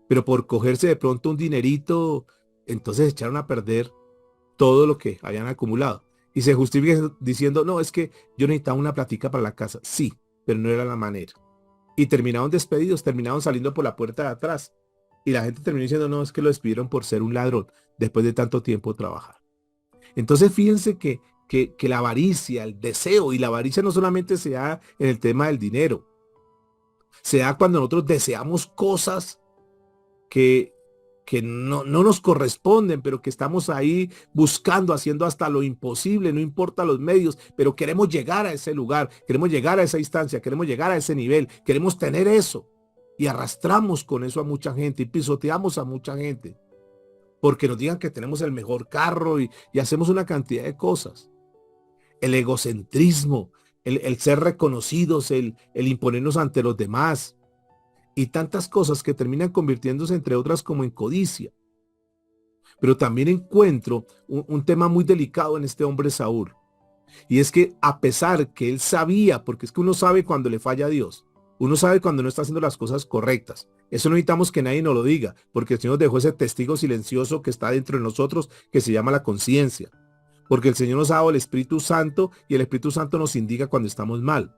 pero por cogerse de pronto un dinerito, entonces echaron a perder todo lo que habían acumulado. Y se justifican diciendo, no, es que yo necesitaba una platica para la casa. Sí, pero no era la manera. Y terminaron despedidos, terminaron saliendo por la puerta de atrás. Y la gente terminó diciendo, no, es que lo despidieron por ser un ladrón, después de tanto tiempo trabajar. Entonces fíjense que la avaricia, el deseo, y la avaricia no solamente se da en el tema del dinero, se da cuando nosotros deseamos cosas que, que no nos corresponden, pero que estamos ahí buscando, haciendo hasta lo imposible, no importa los medios, pero queremos llegar a ese lugar, queremos llegar a esa instancia, queremos llegar a ese nivel, queremos tener eso. Y arrastramos con eso a mucha gente y pisoteamos a mucha gente, porque nos digan que tenemos el mejor carro y hacemos una cantidad de cosas. El egocentrismo, el ser reconocidos, el imponernos ante los demás y tantas cosas que terminan convirtiéndose entre otras como en codicia. Pero también encuentro un tema muy delicado en este hombre Saúl. Y es que a pesar que él sabía, porque es que uno sabe cuando le falla a Dios, uno sabe cuando no está haciendo las cosas correctas. Eso no necesitamos que nadie nos lo diga, porque el Señor dejó ese testigo silencioso que está dentro de nosotros, que se llama la conciencia. Porque el Señor nos ha dado el Espíritu Santo y el Espíritu Santo nos indica cuando estamos mal.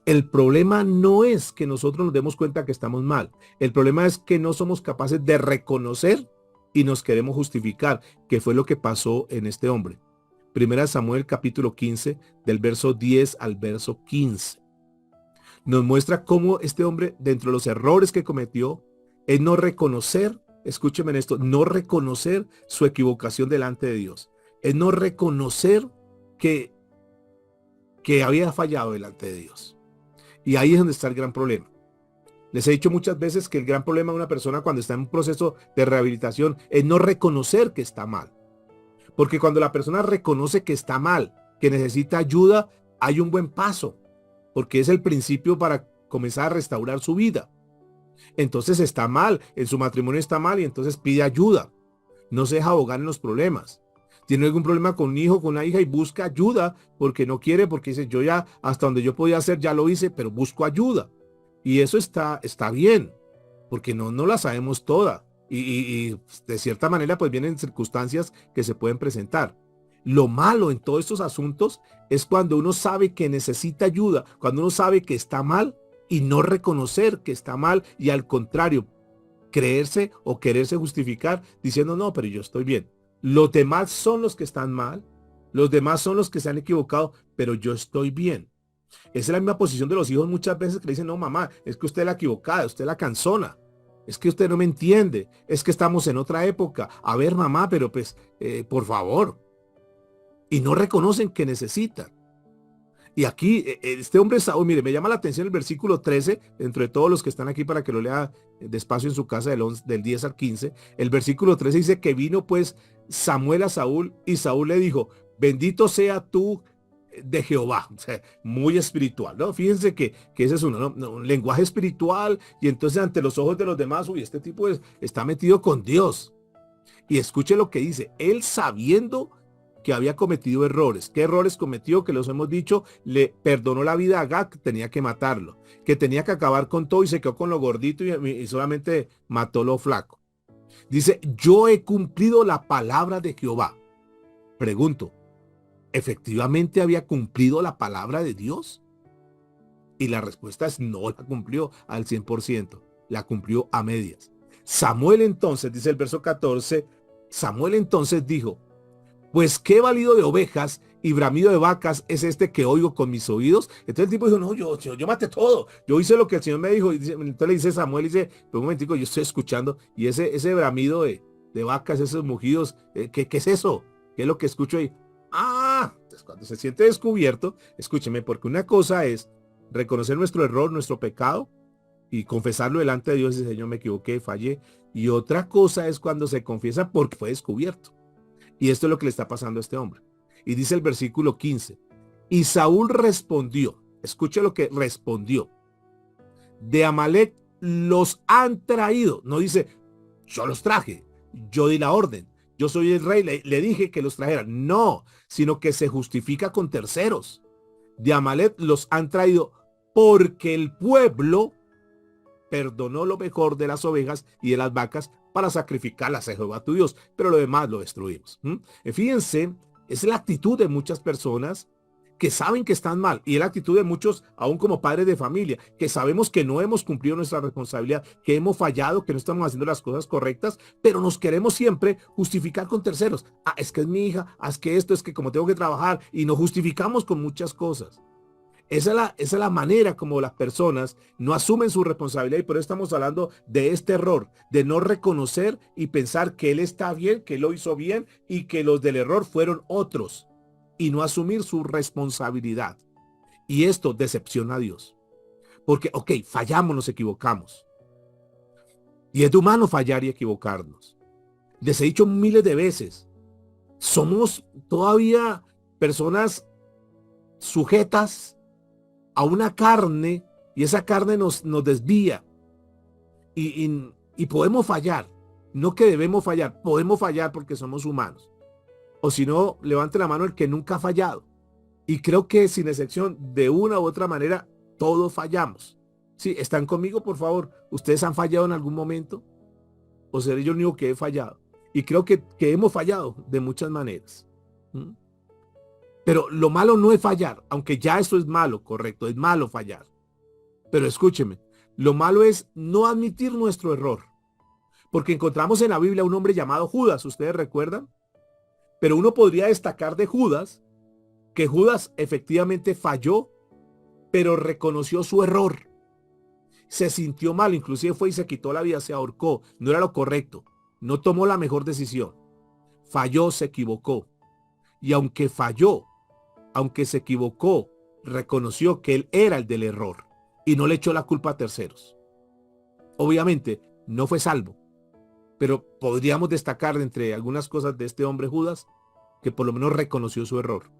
El problema no es que nosotros nos demos cuenta que estamos mal. El problema es que no somos capaces de reconocer y nos queremos justificar, que fue lo que pasó en este hombre. Primera Samuel capítulo 15, del verso 10 al verso 15. Nos muestra cómo este hombre, dentro de los errores que cometió, es no reconocer, escúcheme en esto, no reconocer su equivocación delante de Dios. Es no reconocer que había fallado delante de Dios. Y ahí es donde está el gran problema. Les he dicho muchas veces que el gran problema de una persona cuando está en un proceso de rehabilitación es no reconocer que está mal. Porque cuando la persona reconoce que está mal, que necesita ayuda, hay un buen paso. Porque es el principio para comenzar a restaurar su vida. Entonces está mal, en su matrimonio está mal y entonces pide ayuda. No se deja ahogar en los problemas. Tiene algún problema con un hijo, con una hija y busca ayuda porque no quiere, porque dice, yo ya hasta donde yo podía hacer ya lo hice, pero busco ayuda. Y eso está bien, porque no la sabemos toda. Y de cierta manera pues vienen circunstancias que se pueden presentar. Lo malo en todos estos asuntos es cuando uno sabe que necesita ayuda, cuando uno sabe que está mal y no reconocer que está mal y al contrario, creerse o quererse justificar diciendo, no, pero yo estoy bien. Los demás son los que están mal, los demás son los que se han equivocado, pero yo estoy bien. Esa es la misma posición de los hijos muchas veces que le dicen, no, mamá, es que usted es la equivocada, usted es la cansona. Es que usted no me entiende, es que estamos en otra época. A ver, mamá, pero pues, por favor. Y no reconocen que necesitan. Y aquí, este hombre Saúl, mire, me llama la atención el versículo 13, dentro de todos los que están aquí para que lo lea despacio en su casa del 10 al 15. El versículo 13 dice que vino pues Samuel a Saúl y Saúl le dijo, bendito sea tú de Jehová. O sea, muy espiritual, ¿no? Fíjense que ese es un lenguaje espiritual y entonces ante los ojos de los demás, uy, este tipo está metido con Dios. Y escuche lo que dice, él sabiendo que había cometido errores. ¿Qué errores cometió? Que los hemos dicho, le perdonó la vida a Agag, que tenía que matarlo, que tenía que acabar con todo y se quedó con lo gordito y solamente mató lo flaco. Dice, yo he cumplido la palabra de Jehová. Pregunto, ¿efectivamente había cumplido la palabra de Dios? Y la respuesta es no la cumplió al 100%. la cumplió a medias. Samuel entonces, dice el verso 14, Samuel entonces dijo, pues qué balido de ovejas y bramido de vacas es este que oigo con mis oídos. Entonces el tipo dijo, no, yo maté todo. Yo hice lo que el Señor me dijo. Entonces le dice Samuel, dice, pero un momentico, yo estoy escuchando. Y ese bramido de vacas, esos mugidos, ¿qué es eso? ¿Qué es lo que escucho ahí? Ah, entonces cuando se siente descubierto, escúcheme, porque una cosa es reconocer nuestro error, nuestro pecado, y confesarlo delante de Dios y decir, Señor, me equivoqué, fallé. Y otra cosa es cuando se confiesa porque fue descubierto. Y esto es lo que le está pasando a este hombre. Y dice el versículo 15. Y Saúl respondió. Escuche lo que respondió. De Amalek los han traído. No dice, yo los traje. Yo di la orden. Yo soy el rey. Le dije que los trajeran. No, sino que se justifica con terceros. De Amalek los han traído porque el pueblo perdonó lo mejor de las ovejas y de las vacas para sacrificarlas a Jehová tu Dios, pero lo demás lo destruimos. Fíjense, es la actitud de muchas personas que saben que están mal, y es la actitud de muchos, aún como padres de familia, que sabemos que no hemos cumplido nuestra responsabilidad, que hemos fallado, que no estamos haciendo las cosas correctas, pero nos queremos siempre justificar con terceros. Ah, es que es mi hija, es que esto, es que como tengo que trabajar, y nos justificamos con muchas cosas. Esa es la manera como las personas no asumen su responsabilidad, y por eso estamos hablando de este error, de no reconocer y pensar que él está bien, que él lo hizo bien y que los del error fueron otros, y no asumir su responsabilidad. Y esto decepciona a Dios. Porque, ok, fallamos, nos equivocamos. Y es de humano fallar y equivocarnos. Les he dicho miles de veces, somos todavía personas sujetas a una carne, y esa carne nos desvía y podemos fallar. No que debemos fallar, podemos fallar porque somos humanos. O si no, levante la mano el que nunca ha fallado. Y creo que sin excepción, de una u otra manera, todos fallamos. Sí, ¿están conmigo, por favor? ¿Ustedes han fallado en algún momento? ¿O seré yo el único que he fallado? Y creo que hemos fallado de muchas maneras. Pero lo malo no es fallar, aunque ya eso es malo, correcto, es malo fallar. Pero escúcheme, lo malo es no admitir nuestro error. Porque encontramos en la Biblia un hombre llamado Judas, ¿ustedes recuerdan? Pero uno podría destacar de Judas, que Judas efectivamente falló, pero reconoció su error. Se sintió mal, inclusive fue y se quitó la vida, se ahorcó, no era lo correcto, no tomó la mejor decisión. Falló, se equivocó. Y aunque falló, aunque se equivocó, reconoció que él era el del error y no le echó la culpa a terceros. Obviamente no fue salvo, pero podríamos destacar de entre algunas cosas de este hombre Judas, que por lo menos reconoció su error.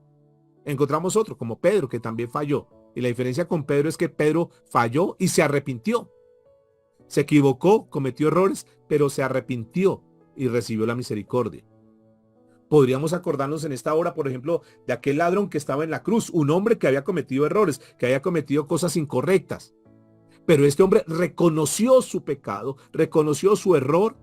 Encontramos otro como Pedro, que también falló, y la diferencia con Pedro es que Pedro falló y se arrepintió. Se equivocó, cometió errores, pero se arrepintió y recibió la misericordia. Podríamos acordarnos en esta hora, por ejemplo, de aquel ladrón que estaba en la cruz, un hombre que había cometido errores, que había cometido cosas incorrectas. Pero este hombre reconoció su pecado, reconoció su error,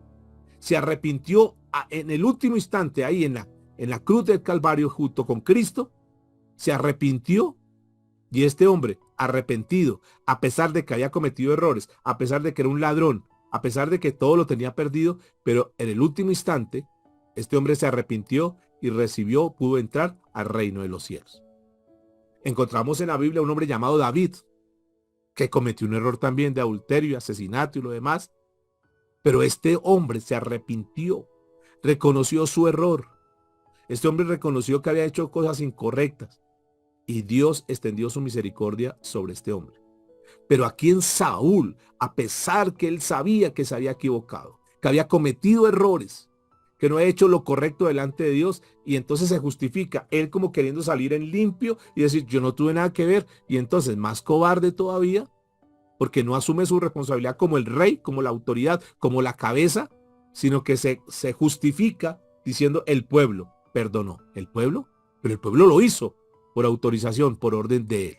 se arrepintió en el último instante, ahí en la cruz del Calvario junto con Cristo, se arrepintió. Y este hombre, arrepentido, a pesar de que había cometido errores, a pesar de que era un ladrón, a pesar de que todo lo tenía perdido, pero en el último instante, este hombre se arrepintió y pudo entrar al reino de los cielos. Encontramos en la Biblia un hombre llamado David, que cometió un error también de adulterio, asesinato y lo demás. Pero este hombre se arrepintió, reconoció su error. Este hombre reconoció que había hecho cosas incorrectas y Dios extendió su misericordia sobre este hombre. Pero aquí en Saúl, a pesar que él sabía que se había equivocado, que había cometido errores, que no ha hecho lo correcto delante de Dios, y entonces se justifica, él como queriendo salir en limpio y decir, yo no tuve nada que ver, y entonces más cobarde todavía, porque no asume su responsabilidad como el rey, como la autoridad, como la cabeza, sino que se justifica diciendo el pueblo perdonó. ¿El pueblo? Pero el pueblo lo hizo por autorización, por orden de él.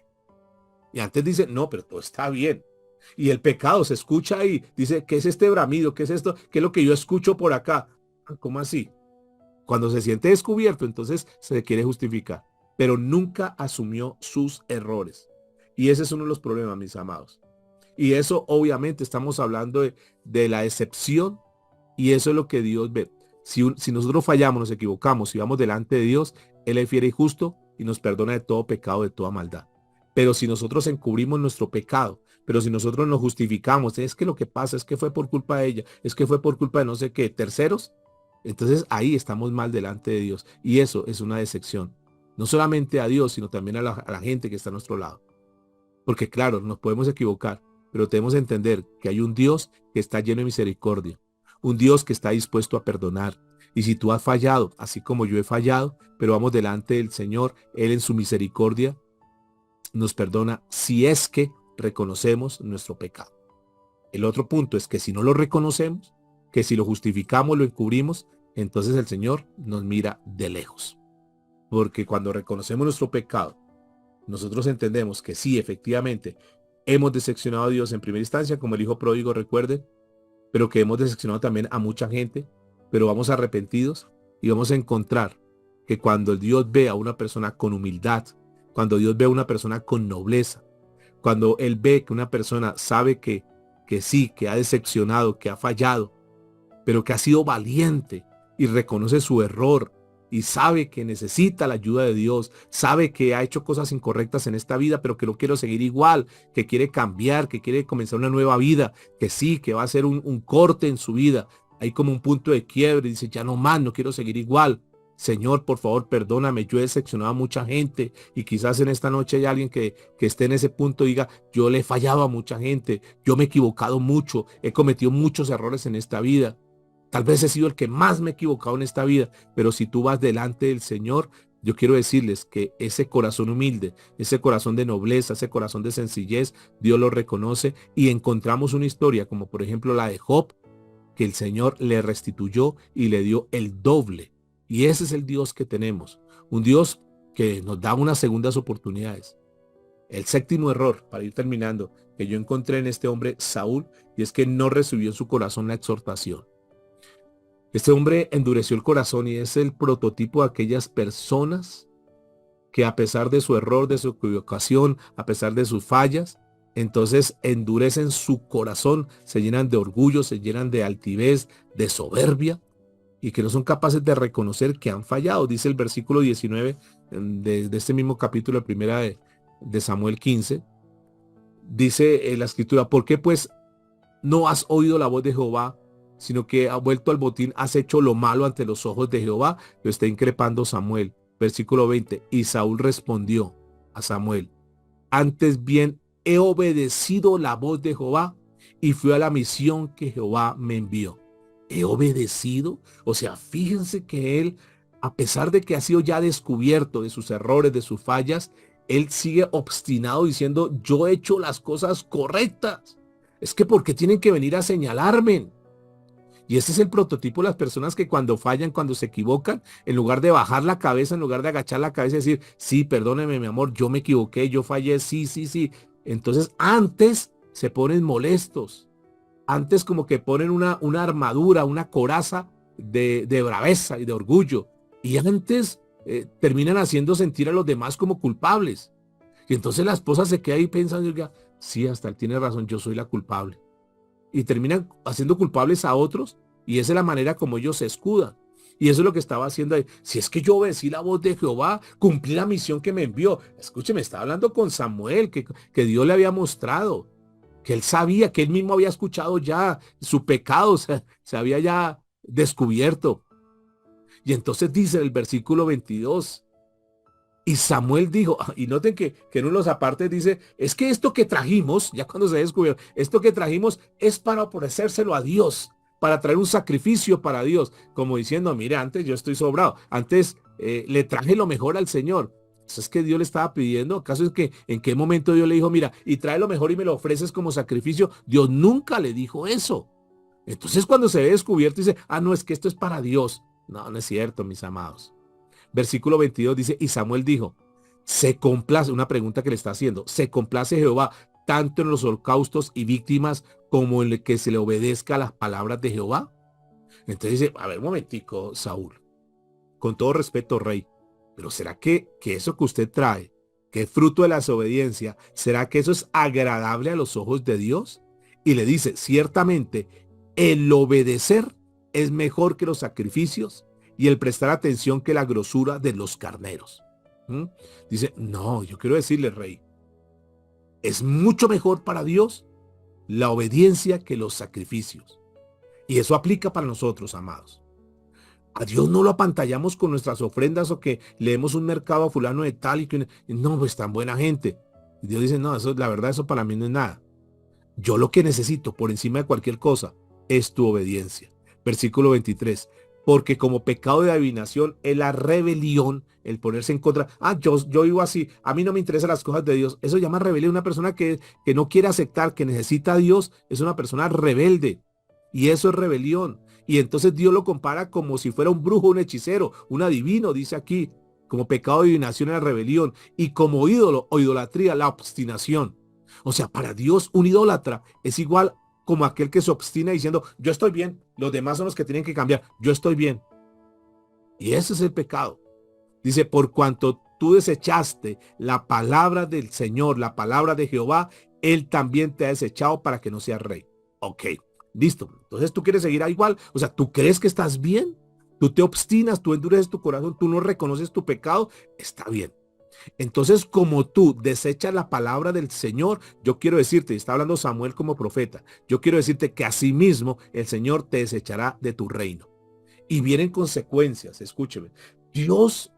Y antes dice, no, pero todo está bien. Y el pecado se escucha ahí, dice, ¿qué es este bramido? ¿Qué es esto? ¿Qué es lo que yo escucho por acá? ¿Cómo así? Cuando se siente descubierto, entonces se quiere justificar, pero nunca asumió sus errores. Y ese es uno de los problemas, mis amados. Y eso obviamente estamos hablando de la excepción, y eso es lo que Dios ve. Si nosotros fallamos, nos equivocamos, si vamos delante de Dios, Él es fiel y justo y nos perdona de todo pecado, de toda maldad. Pero si nosotros encubrimos nuestro pecado, pero si nosotros nos justificamos, es que lo que pasa es que fue por culpa de ella, es que fue por culpa de no sé qué, terceros, entonces ahí estamos mal delante de Dios. Y eso es una decepción. No solamente a Dios, sino también a la gente que está a nuestro lado. Porque claro, nos podemos equivocar, pero debemos entender que hay un Dios que está lleno de misericordia, un Dios que está dispuesto a perdonar. Y si tú has fallado, así como yo he fallado, pero vamos delante del Señor, Él en su misericordia nos perdona si es que reconocemos nuestro pecado. El otro punto es que si no lo reconocemos, que si lo justificamos, lo encubrimos, entonces el Señor nos mira de lejos. Porque cuando reconocemos nuestro pecado, nosotros entendemos que sí, efectivamente, hemos decepcionado a Dios en primera instancia, como el hijo pródigo, recuerde, pero que hemos decepcionado también a mucha gente, pero vamos arrepentidos y vamos a encontrar que cuando Dios ve a una persona con humildad, cuando Dios ve a una persona con nobleza, cuando Él ve que una persona sabe que sí, que ha decepcionado, que ha fallado, pero que ha sido valiente y reconoce su error y sabe que necesita la ayuda de Dios, sabe que ha hecho cosas incorrectas en esta vida, pero que no quiere seguir igual, que quiere cambiar, que quiere comenzar una nueva vida, que sí, que va a hacer un corte en su vida. Hay como un punto de quiebre, dice, ya no más, no quiero seguir igual. Señor, por favor, perdóname, yo he decepcionado a mucha gente y quizás en esta noche hay alguien que esté en ese punto y diga, yo le he fallado a mucha gente, yo me he equivocado mucho, he cometido muchos errores en esta vida. Tal vez he sido el que más me he equivocado en esta vida, pero si tú vas delante del Señor, yo quiero decirles que ese corazón humilde, ese corazón de nobleza, ese corazón de sencillez, Dios lo reconoce y encontramos una historia como por ejemplo la de Job, que el Señor le restituyó y le dio el doble. Y ese es el Dios que tenemos, un Dios que nos da unas segundas oportunidades. El séptimo error, para ir terminando, que yo encontré en este hombre Saúl, y es que no recibió en su corazón la exhortación. Este hombre endureció el corazón y es el prototipo de aquellas personas que a pesar de su error, de su equivocación, a pesar de sus fallas, entonces endurecen su corazón, se llenan de orgullo, se llenan de altivez, de soberbia y que no son capaces de reconocer que han fallado. Dice el versículo 19 de este mismo capítulo, primera de Samuel 15, dice la escritura, ¿por qué pues no has oído la voz de Jehová, sino que has vuelto al botín, has hecho lo malo ante los ojos de Jehová? Lo está increpando Samuel. Versículo 20. Y Saúl respondió a Samuel, antes bien he obedecido la voz de Jehová y fui a la misión que Jehová me envió. He obedecido. O sea, fíjense que él, a pesar de que ha sido ya descubierto de sus errores, de sus fallas, él sigue obstinado diciendo, yo he hecho las cosas correctas. Es que ¿por qué tienen que venir a señalarme? Y ese es el prototipo de las personas que cuando fallan, cuando se equivocan, en lugar de bajar la cabeza, en lugar de agachar la cabeza y decir, sí, perdóneme, mi amor, yo me equivoqué, yo fallé, sí, sí, sí. Entonces antes se ponen molestos. Antes como que ponen una armadura, una coraza de braveza y de orgullo. Y antes terminan haciendo sentir a los demás como culpables. Y entonces la esposa se queda ahí pensando, sí, hasta él tiene razón, yo soy la culpable. Y terminan haciendo culpables a otros y esa es la manera como ellos se escudan. Y eso es lo que estaba haciendo ahí. Si es que yo obedecí la voz de Jehová, cumplí la misión que me envió. Escúcheme, estaba hablando con Samuel, que Dios le había mostrado, que él sabía, que él mismo había escuchado ya su pecado, se había ya descubierto. Y entonces dice el versículo 22, y Samuel dijo, y noten que en unos apartes dice, es que esto que trajimos, ya cuando se descubrió, esto que trajimos es para ofrecérselo a Dios, para traer un sacrificio para Dios, como diciendo, mire, antes yo estoy sobrado, antes le traje lo mejor al Señor. Eso es que Dios le estaba pidiendo. ¿Acaso es que en qué momento Dios le dijo, mira, y trae lo mejor y me lo ofreces como sacrificio? Dios nunca le dijo eso. Entonces cuando se ve descubierto dice, no, es que esto es para Dios. No, no es cierto, mis amados. Versículo 22 dice, y Samuel dijo, se complace, una pregunta que le está haciendo, se complace Jehová tanto en los holocaustos y víctimas como en el que se le obedezca a las palabras de Jehová. Entonces dice, a ver, un momentico, Saúl, con todo respeto, rey, pero ¿será que eso que usted trae que es fruto de la desobediencia, ¿será que eso es agradable a los ojos de Dios? Y le dice, ciertamente, el obedecer es mejor que los sacrificios y el prestar atención que la grosura de los carneros. ¿Mm? Dice, no, yo quiero decirle, rey, es mucho mejor para Dios la obediencia que los sacrificios. Y eso aplica para nosotros, amados. A Dios no lo apantallamos con nuestras ofrendas o que leemos un mercado a fulano de tal y que no, pues tan buena gente. Y Dios dice, no, eso, la verdad, eso para mí no es nada. Yo lo que necesito por encima de cualquier cosa es tu obediencia. Versículo 23. Porque como pecado de adivinación es la rebelión, el ponerse en contra. Yo vivo así, a mí no me interesan las cosas de Dios. Eso llama rebelión. Una persona que no quiere aceptar, que necesita a Dios, es una persona rebelde. Y eso es rebelión. Y entonces Dios lo compara como si fuera un brujo, un hechicero, un adivino, dice aquí. Como pecado de adivinación es la rebelión. Y como ídolo o idolatría, la obstinación. O sea, para Dios un idólatra es igual como aquel que se obstina diciendo, yo estoy bien, los demás son los que tienen que cambiar, yo estoy bien. Y ese es el pecado. Dice, por cuanto tú desechaste la palabra del Señor, la palabra de Jehová, Él también te ha desechado para que no seas rey. Ok, listo. Entonces tú quieres seguir igual. O sea, ¿tú crees que estás bien? Tú te obstinas, tú endureces tu corazón, tú no reconoces tu pecado. Está bien. Entonces, como tú desechas la palabra del Señor, yo quiero decirte, está hablando Samuel como profeta, yo quiero decirte que asimismo el Señor te desechará de tu reino. Y vienen consecuencias, escúcheme. Dios,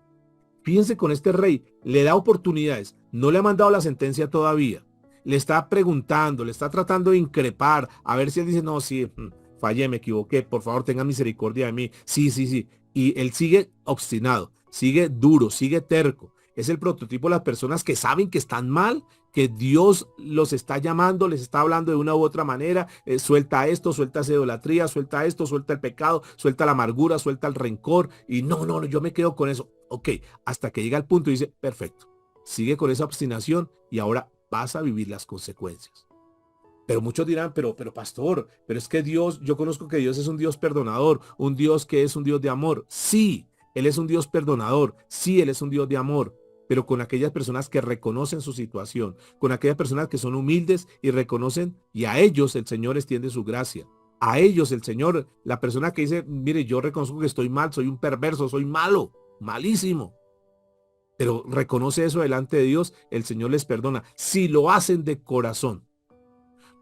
fíjense con este rey, le da oportunidades, no le ha mandado la sentencia todavía. Le está preguntando, le está tratando de increpar, a ver si él dice, no, sí, fallé, me equivoqué, por favor tenga misericordia de mí. Sí, sí, sí. Y él sigue obstinado, sigue duro, sigue terco. Es el prototipo de las personas que saben que están mal, que Dios los está llamando, les está hablando de una u otra manera, suelta esto, suelta esa idolatría, suelta esto, suelta el pecado, suelta la amargura, suelta el rencor, y no, yo me quedo con eso. Ok, hasta que llega el punto y dice, perfecto, sigue con esa obstinación y ahora vas a vivir las consecuencias. Pero muchos dirán, pero pastor, pero es que Dios, yo conozco que Dios es un Dios perdonador, un Dios que es un Dios de amor. Sí, Él es un Dios perdonador, sí, Él es un Dios de amor, pero con aquellas personas que reconocen su situación, con aquellas personas que son humildes y reconocen, y a ellos el Señor extiende su gracia. A ellos el Señor, la persona que dice, mire, yo reconozco que estoy mal, soy un perverso, soy malo, malísimo. Pero reconoce eso delante de Dios, el Señor les perdona. Si lo hacen de corazón.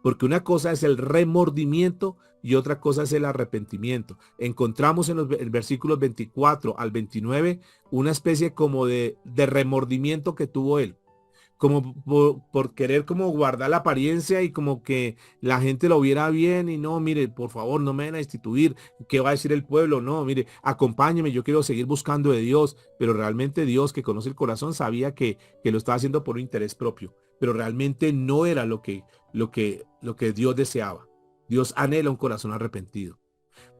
Porque una cosa es el remordimiento y otra cosa es el arrepentimiento. Encontramos en los versículos 24 al 29 una especie como de remordimiento que tuvo él. Como por querer como guardar la apariencia y como que la gente lo viera bien y no, mire, por favor, no me van a destituir. ¿Qué va a decir el pueblo? No, mire, acompáñeme, yo quiero seguir buscando de Dios. Pero realmente Dios, que conoce el corazón, sabía que lo estaba haciendo por un interés propio. Pero realmente no era lo que Dios deseaba. Dios anhela un corazón arrepentido.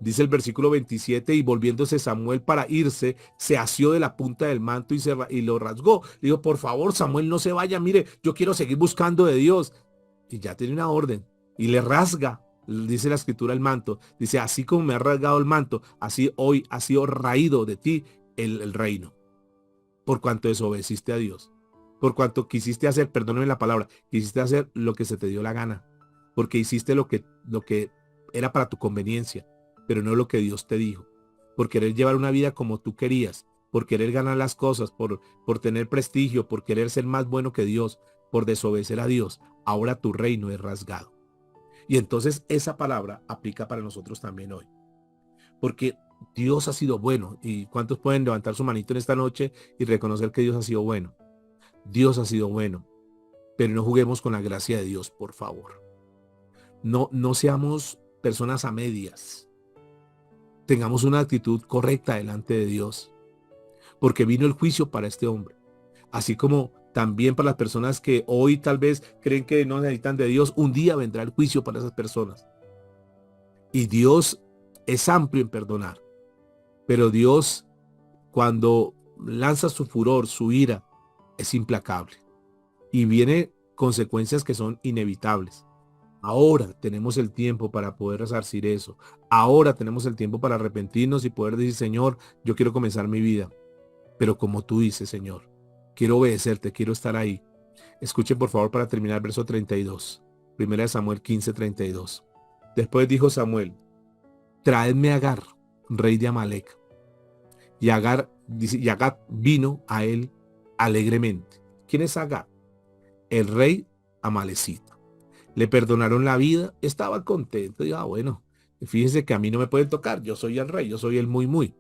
Dice el versículo 27, y volviéndose Samuel para irse, se asió de la punta del manto y lo rasgó. Le dijo, por favor, Samuel, no se vaya, mire, yo quiero seguir buscando de Dios. Y ya tiene una orden. Y le rasga, dice la escritura, el manto. Dice, así como me ha rasgado el manto, así hoy ha sido raído de ti el reino. Por cuanto desobedeciste a Dios. Por cuanto quisiste hacer, perdóname la palabra, quisiste hacer lo que se te dio la gana. Porque hiciste lo que era para tu conveniencia, pero no lo que Dios te dijo. Por querer llevar una vida como tú querías, por querer ganar las cosas, por tener prestigio, por querer ser más bueno que Dios, por desobedecer a Dios, ahora tu reino es rasgado. Y entonces esa palabra aplica para nosotros también hoy. Porque Dios ha sido bueno. ¿Y cuántos pueden levantar su manito en esta noche y reconocer que Dios ha sido bueno? Dios ha sido bueno. Pero no juguemos con la gracia de Dios, por favor. No seamos personas a medias. Tengamos una actitud correcta delante de Dios. Porque vino el juicio para este hombre. Así como también para las personas que hoy tal vez creen que no necesitan de Dios, un día vendrá el juicio para esas personas. Y Dios es amplio en perdonar. Pero Dios, cuando lanza su furor, su ira, es implacable. Y viene consecuencias que son inevitables. Ahora tenemos el tiempo para poder resarcir eso. Ahora tenemos el tiempo para arrepentirnos y poder decir, Señor, yo quiero comenzar mi vida. Pero como tú dices, Señor, quiero obedecerte, quiero estar ahí. Escuchen por favor para terminar verso 32. Primera de Samuel 15:32. Después dijo Samuel, traedme a Agar, rey de Amalec. Y Agar, dice, y Agar vino a él alegremente. ¿Quién es Agar? El rey amalecita. Le perdonaron la vida, estaba contento. Dijo, bueno, fíjense que a mí no me pueden tocar, yo soy el rey, yo soy el muy.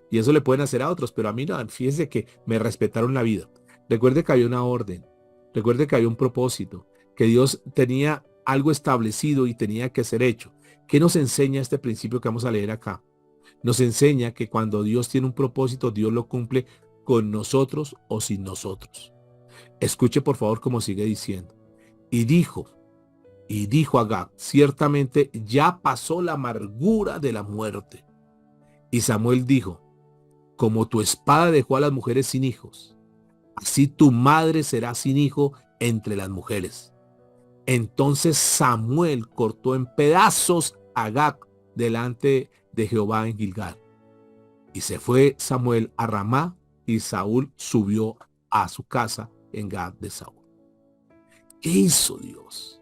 Y eso le pueden hacer a otros, pero a mí no, fíjense que me respetaron la vida. Recuerde que había una orden, recuerde que había un propósito, que Dios tenía algo establecido y tenía que ser hecho. ¿Qué nos enseña este principio que vamos a leer acá? Nos enseña que cuando Dios tiene un propósito, Dios lo cumple con nosotros o sin nosotros. Escuche por favor cómo sigue diciendo. Y dijo Agag, ciertamente ya pasó la amargura de la muerte. Y Samuel dijo, como tu espada dejó a las mujeres sin hijos, así tu madre será sin hijo entre las mujeres. Entonces Samuel cortó en pedazos a Agag delante de Jehová en Gilgal. Y se fue Samuel a Ramá y Saúl subió a su casa en Gad de Saúl. ¿Qué hizo Dios?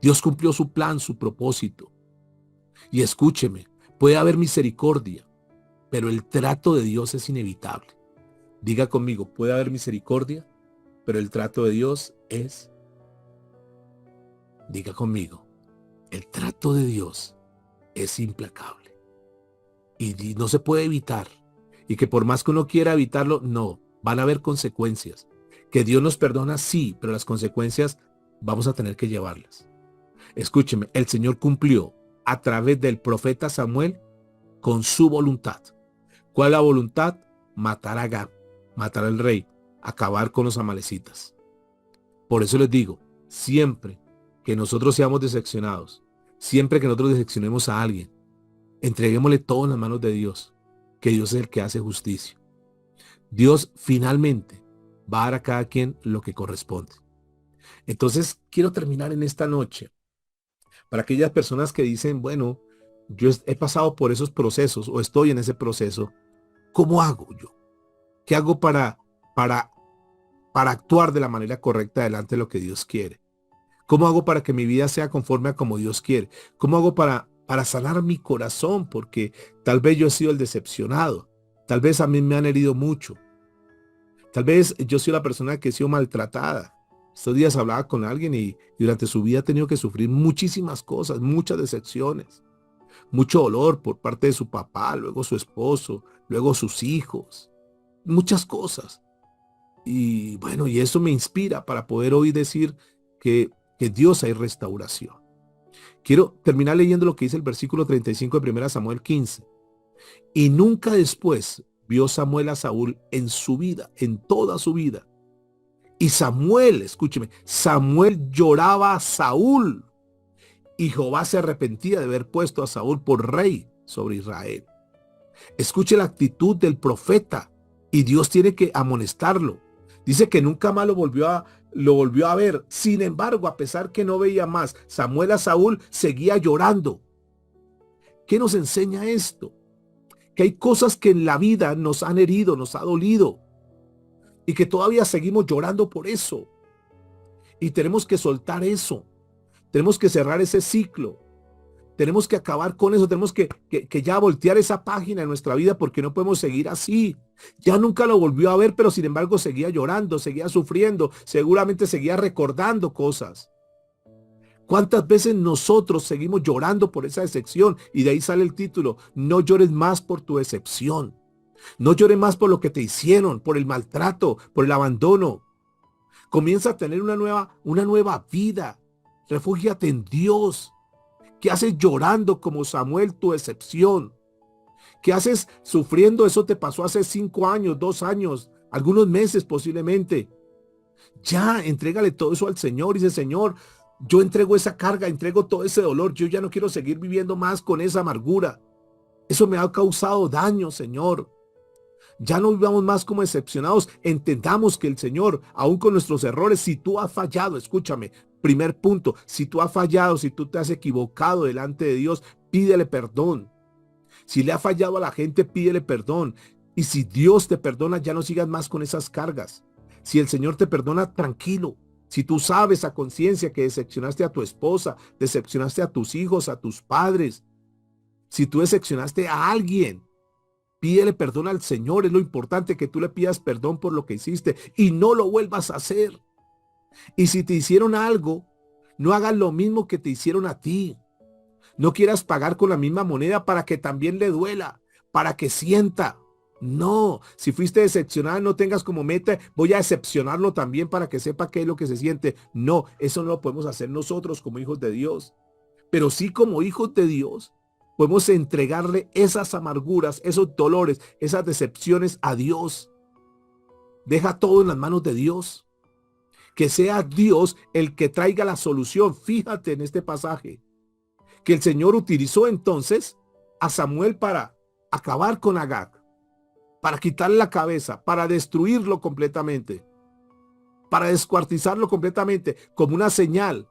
Dios cumplió su plan, su propósito. Y escúcheme, puede haber misericordia, pero el trato de Dios es inevitable. Diga conmigo, puede haber misericordia, pero el trato de Dios es... Diga conmigo, el trato de Dios es implacable. Y no se puede evitar. Y que por más que uno quiera evitarlo, no, van a haber consecuencias. Que Dios nos perdona, sí, pero las consecuencias vamos a tener que llevarlas. Escúcheme, el Señor cumplió a través del profeta Samuel con su voluntad. ¿Cuál es la voluntad? Matar a Agag, matar al rey, acabar con los amalecitas. Por eso les digo, siempre que nosotros seamos decepcionados, siempre que nosotros decepcionemos a alguien, entreguémosle todo en las manos de Dios, que Dios es el que hace justicia. Dios finalmente va a dar a cada quien lo que corresponde. Entonces, quiero terminar en esta noche para aquellas personas que dicen, bueno, yo he pasado por esos procesos o estoy en ese proceso. ¿Cómo hago yo? ¿Qué hago para actuar de la manera correcta delante de lo que Dios quiere? ¿Cómo hago para que mi vida sea conforme a como Dios quiere? ¿Cómo hago para sanar mi corazón? Porque tal vez yo he sido el decepcionado. Tal vez a mí me han herido mucho. Tal vez yo soy la persona que he sido maltratada. Estos días hablaba con alguien y durante su vida ha tenido que sufrir muchísimas cosas, muchas decepciones, mucho dolor por parte de su papá, luego su esposo, luego sus hijos, muchas cosas. Y bueno, y eso me inspira para poder hoy decir que Dios hay restauración. Quiero terminar leyendo lo que dice el versículo 35 de 1 Samuel 15. Y nunca después vio Samuel a Saúl en su vida, en toda su vida. Y Samuel, escúcheme, Samuel lloraba a Saúl. Y Jehová se arrepentía de haber puesto a Saúl por rey sobre Israel. Escuche la actitud del profeta y Dios tiene que amonestarlo. Dice que nunca más lo volvió a ver. Sin embargo, a pesar que no veía más Samuel a Saúl, seguía llorando. ¿Qué nos enseña esto? Que hay cosas que en la vida nos han herido, nos ha dolido y que todavía seguimos llorando por eso. Y tenemos que soltar eso. Tenemos que cerrar ese ciclo. Tenemos que acabar con eso. Tenemos que ya voltear esa página en nuestra vida porque no podemos seguir así. Ya nunca lo volvió a ver, pero sin embargo seguía llorando, seguía sufriendo, seguramente seguía recordando cosas. ¿Cuántas veces nosotros seguimos llorando por esa decepción? Y de ahí sale el título, no llores más por tu decepción. No llores más por lo que te hicieron, por el maltrato, por el abandono. Comienza a tener una nueva vida. Refúgiate en Dios. ¿Qué haces llorando como Samuel tu decepción? ¿Qué haces sufriendo? Eso te pasó hace 5 años, 2 años, algunos meses posiblemente. Ya, entrégale todo eso al Señor y dice, Señor, yo entrego esa carga, entrego todo ese dolor. Yo ya no quiero seguir viviendo más con esa amargura. Eso me ha causado daño, Señor. Ya no vivamos más como decepcionados. Entendamos que el Señor, aún con nuestros errores, si tú has fallado, escúchame, primer punto, si tú has fallado, si tú te has equivocado delante de Dios, pídele perdón. Si le ha fallado a la gente, pídele perdón. Y si Dios te perdona, ya no sigas más con esas cargas. Si el Señor te perdona, tranquilo. Si tú sabes a conciencia que decepcionaste a tu esposa, decepcionaste a tus hijos, a tus padres, si tú decepcionaste a alguien, pídele perdón al Señor. Es lo importante, que tú le pidas perdón por lo que hiciste y no lo vuelvas a hacer. Y si te hicieron algo, no hagas lo mismo que te hicieron a ti. No quieras pagar con la misma moneda para que también le duela, para que sienta. No, si fuiste decepcionada, no tengas como meta, voy a decepcionarlo también para que sepa qué es lo que se siente. No, eso no lo podemos hacer nosotros como hijos de Dios. Pero sí, como hijos de Dios, podemos entregarle esas amarguras, esos dolores, esas decepciones a Dios. Deja todo en las manos de Dios. Que sea Dios el que traiga la solución. Fíjate en este pasaje que el Señor utilizó entonces a Samuel para acabar con Agag, para quitarle la cabeza, para destruirlo completamente, para descuartizarlo completamente, como una señal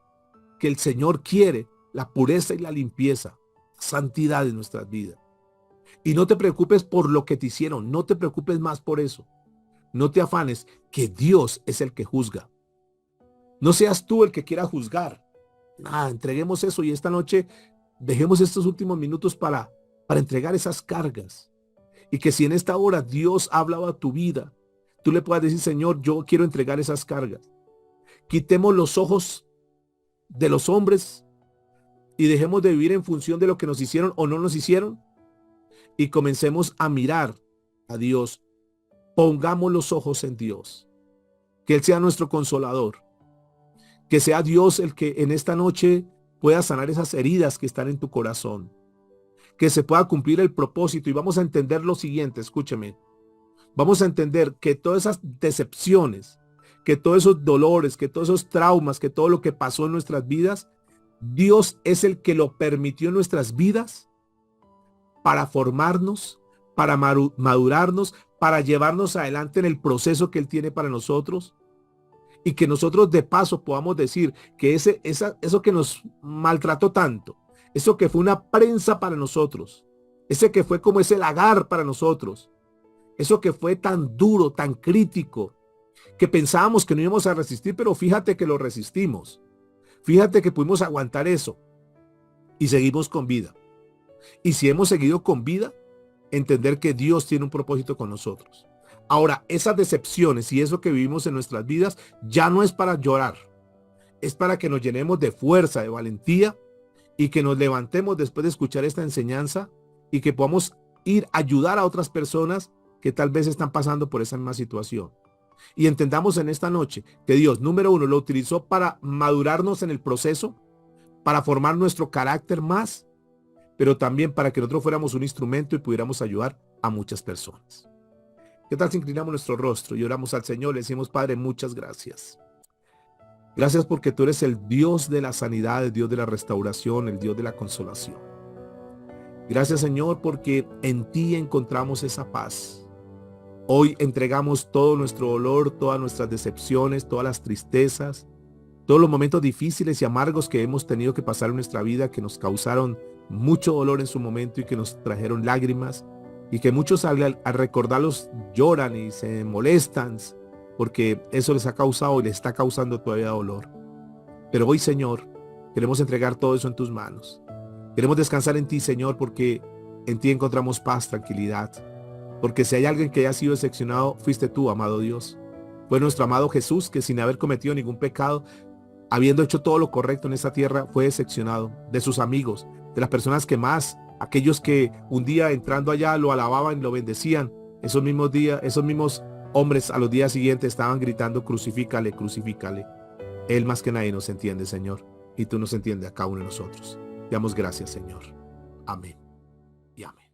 que el Señor quiere la pureza y la limpieza, santidad en nuestras vidas. Y no te preocupes por lo que te hicieron, no te preocupes más por eso. No te afanes, que Dios es el que juzga. No seas tú el que quiera juzgar. Nada, entreguemos eso y esta noche dejemos estos últimos minutos para entregar esas cargas. Y que si en esta hora Dios ha hablado a tu vida, tú le puedas decir, Señor, yo quiero entregar esas cargas. Quitemos los ojos de los hombres y dejemos de vivir en función de lo que nos hicieron o no nos hicieron. Y comencemos a mirar a Dios. Pongamos los ojos en Dios. Que Él sea nuestro consolador. Que sea Dios el que en esta noche pueda sanar esas heridas que están en tu corazón. Que se pueda cumplir el propósito. Y vamos a entender lo siguiente, escúcheme. Vamos a entender que todas esas decepciones, que todos esos dolores, que todos esos traumas, que todo lo que pasó en nuestras vidas, Dios es el que lo permitió en nuestras vidas para formarnos, para madurarnos, para llevarnos adelante en el proceso que Él tiene para nosotros. Y que nosotros de paso podamos decir que eso que nos maltrató tanto, eso que fue una prensa para nosotros, ese que fue como ese lagar para nosotros, eso que fue tan duro, tan crítico, que pensábamos que no íbamos a resistir, pero fíjate que lo resistimos. Fíjate que pudimos aguantar eso y seguimos con vida. Y si hemos seguido con vida, entender que Dios tiene un propósito con nosotros. Ahora, esas decepciones y eso que vivimos en nuestras vidas ya no es para llorar. Es para que nos llenemos de fuerza, de valentía y que nos levantemos después de escuchar esta enseñanza y que podamos ir a ayudar a otras personas que tal vez están pasando por esa misma situación. Y entendamos en esta noche que Dios, número uno, lo utilizó para madurarnos en el proceso, para formar nuestro carácter más, pero también para que nosotros fuéramos un instrumento y pudiéramos ayudar a muchas personas. ¿Qué tal si inclinamos nuestro rostro y oramos al Señor? Le decimos, Padre, muchas gracias. Gracias porque tú eres el Dios de la sanidad, el Dios de la restauración, el Dios de la consolación. Gracias, Señor, porque en ti encontramos esa paz. Hoy entregamos todo nuestro dolor, todas nuestras decepciones, todas las tristezas, todos los momentos difíciles y amargos que hemos tenido que pasar en nuestra vida, que nos causaron mucho dolor en su momento y que nos trajeron lágrimas. Y que muchos al recordarlos lloran y se molestan porque eso les ha causado y les está causando todavía dolor. Pero hoy, Señor, queremos entregar todo eso en tus manos. Queremos descansar en ti, Señor, porque en ti encontramos paz, tranquilidad. Porque si hay alguien que haya sido decepcionado, fuiste tú, amado Dios. Fue nuestro amado Jesús, que sin haber cometido ningún pecado, habiendo hecho todo lo correcto en esta tierra, fue decepcionado de sus amigos, de las personas que más, aquellos que un día entrando allá lo alababan y lo bendecían. Esos mismos días, esos mismos hombres a los días siguientes estaban gritando, crucifícale, crucifícale. Él más que nadie nos entiende, Señor, y tú nos entiendes a cada uno de nosotros. Te damos gracias, Señor. Amén y amén.